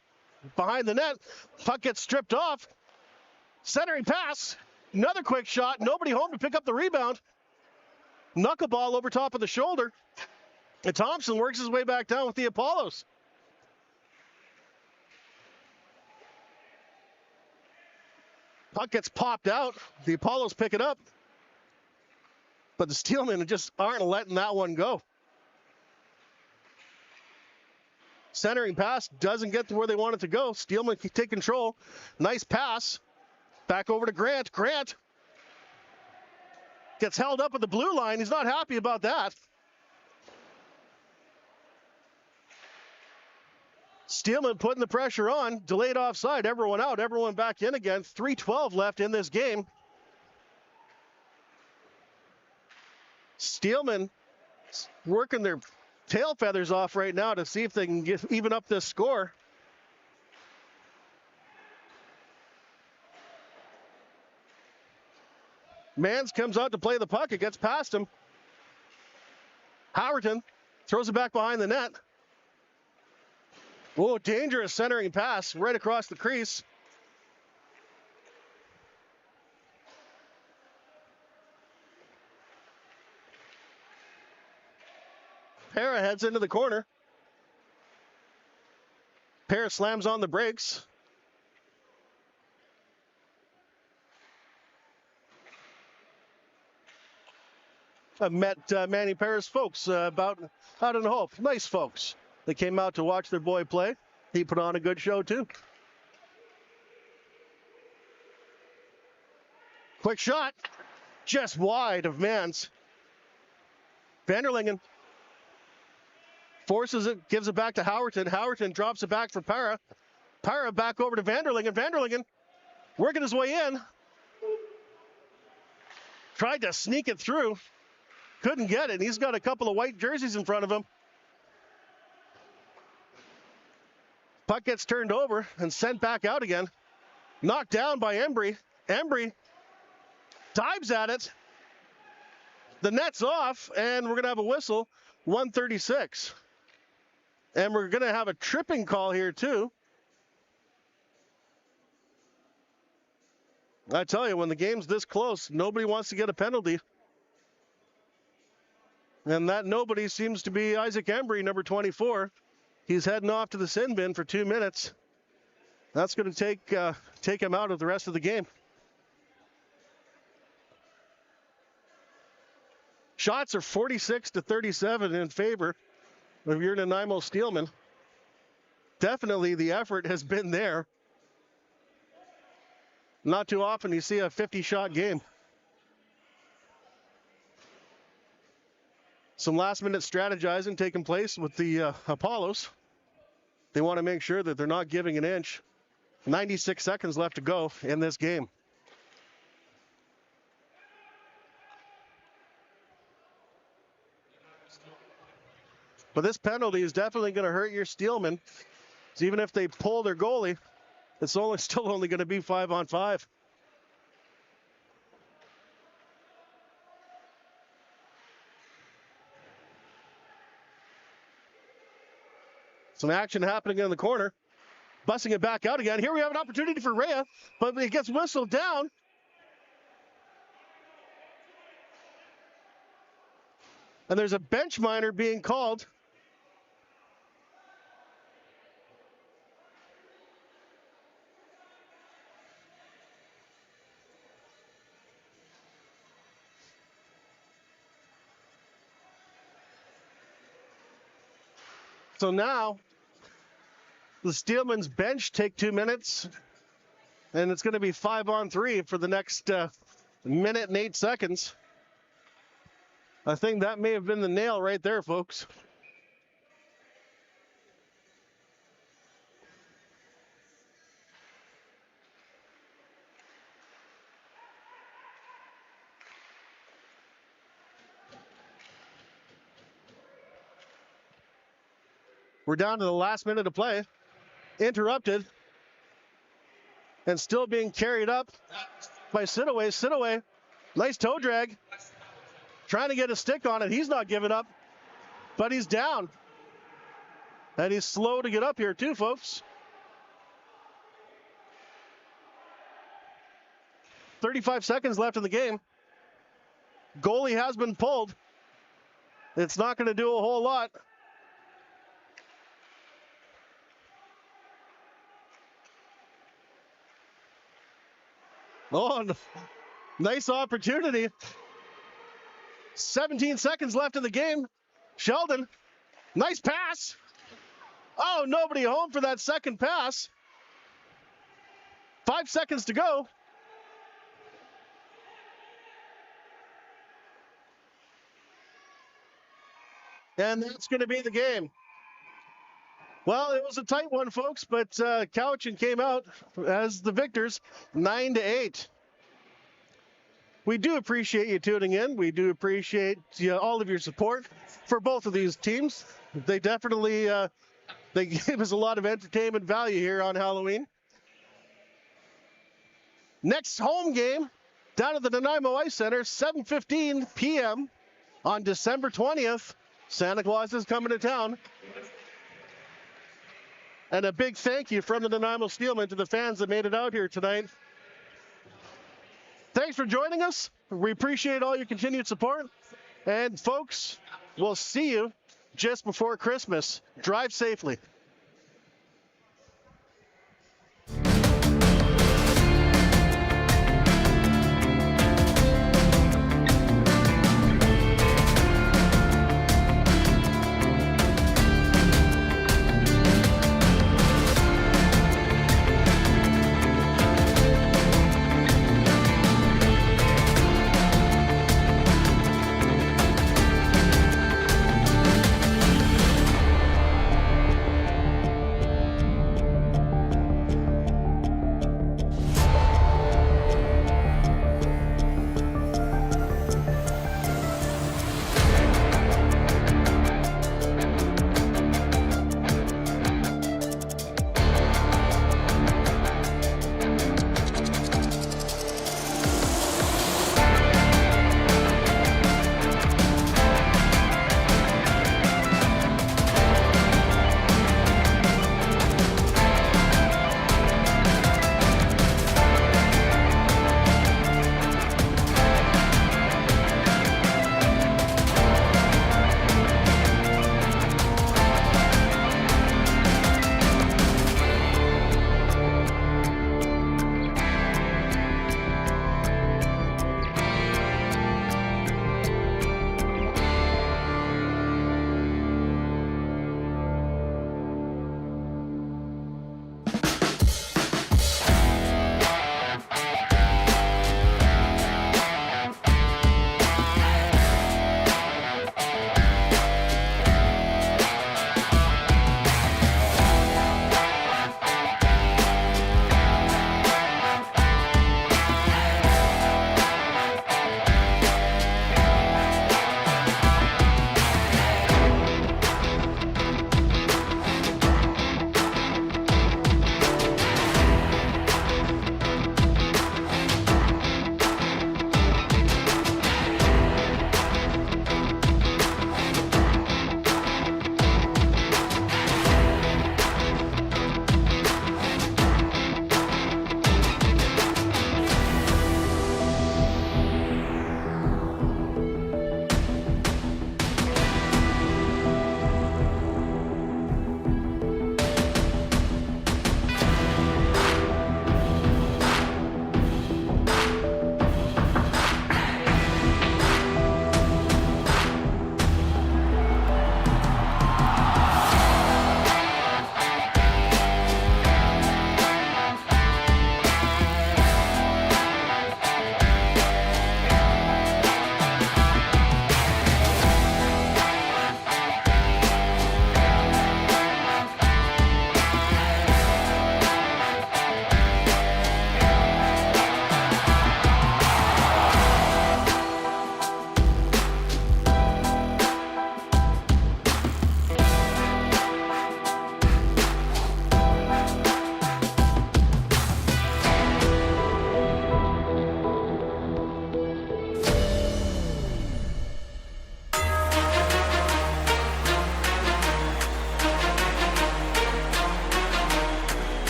behind the net. Puck gets stripped off. Centering pass. Another quick shot. Nobody home to pick up the rebound. Knuckleball over top of the shoulder. And Thompson works his way back down with the Appollos. Puck gets popped out. The Appollos pick it up. But the Steelmen just aren't letting that one go. Centering pass doesn't get to where they want it to go. Steelmen take control. Nice pass. Back over to Grant. Grant gets held up at the blue line. He's not happy about that. Steelman putting the pressure on. Delayed offside. Everyone out. Everyone back in again. 3:12 left in this game. Steelman working their tail feathers off right now to see if they can even up this score. Mans comes out to play the puck. It gets past him. Howerton throws it back behind the net. Oh, dangerous centering pass right across the crease. Para heads into the corner. Para slams on the brakes. I've met Manny Para's folks out in Hope. Nice folks. They came out to watch their boy play. He put on a good show too. Quick shot. Just wide of Mans. Vanderlingen forces it, gives it back to Howerton. Howerton drops it back for Para. Para back over to Vanderlingen. Vanderlingen working his way in. Tried to sneak it through. Couldn't get it. He's got a couple of white jerseys in front of him. Puck gets turned over and sent back out again. Knocked down by Embry. Embry dives at it. The net's off, and we're going to have a whistle. 1:36. And we're going to have a tripping call here, too. I tell you, when the game's this close, nobody wants to get a penalty. And that nobody seems to be Isaac Embry, number 24. He's heading off to the sin bin for 2 minutes. That's going to take him out of the rest of the game. Shots are 46-37 in favor of your Nanaimo Steelmen. Definitely the effort has been there. Not too often you see a 50-shot game. Some last-minute strategizing taking place with the Appollos. They want to make sure that they're not giving an inch. 96 seconds left to go in this game. But this penalty is definitely going to hurt your Steelmen. So even if they pull their goalie, it's still only going to be 5-on-5. Some action happening in the corner. Busting it back out again. Here we have an opportunity for Rhea, but it gets whistled down. And there's a bench minor being called. So now the Steelmen's bench take 2 minutes, and it's going to be 5-on-3 for the next minute and 8 seconds. I think that may have been the nail right there, folks. We're down to the last minute of play. Interrupted. And still being carried up by Sidaway. Sidaway, nice toe drag. Trying to get a stick on it. He's not giving up. But he's down. And he's slow to get up here too, folks. 35 seconds left in the game. Goalie has been pulled. It's not going to do a whole lot. Oh, nice opportunity. 17 seconds left in the game. Sheldon, nice pass. Oh, nobody home for that second pass. 5 seconds to go. And that's going to be the game. Well, it was a tight one, folks, but Cowichan came out as the victors, 9-8. We do appreciate you tuning in. We do appreciate all of your support for both of these teams. They definitely they gave us a lot of entertainment value here on Halloween. Next home game down at the Nanaimo Ice Centre, 7:15 p.m. on December 20th. Santa Claus is coming to town. And a big thank you from the Nanaimo Steelmen to the fans that made it out here tonight. Thanks for joining us. We appreciate all your continued support. And folks, we'll see you just before Christmas. Drive safely.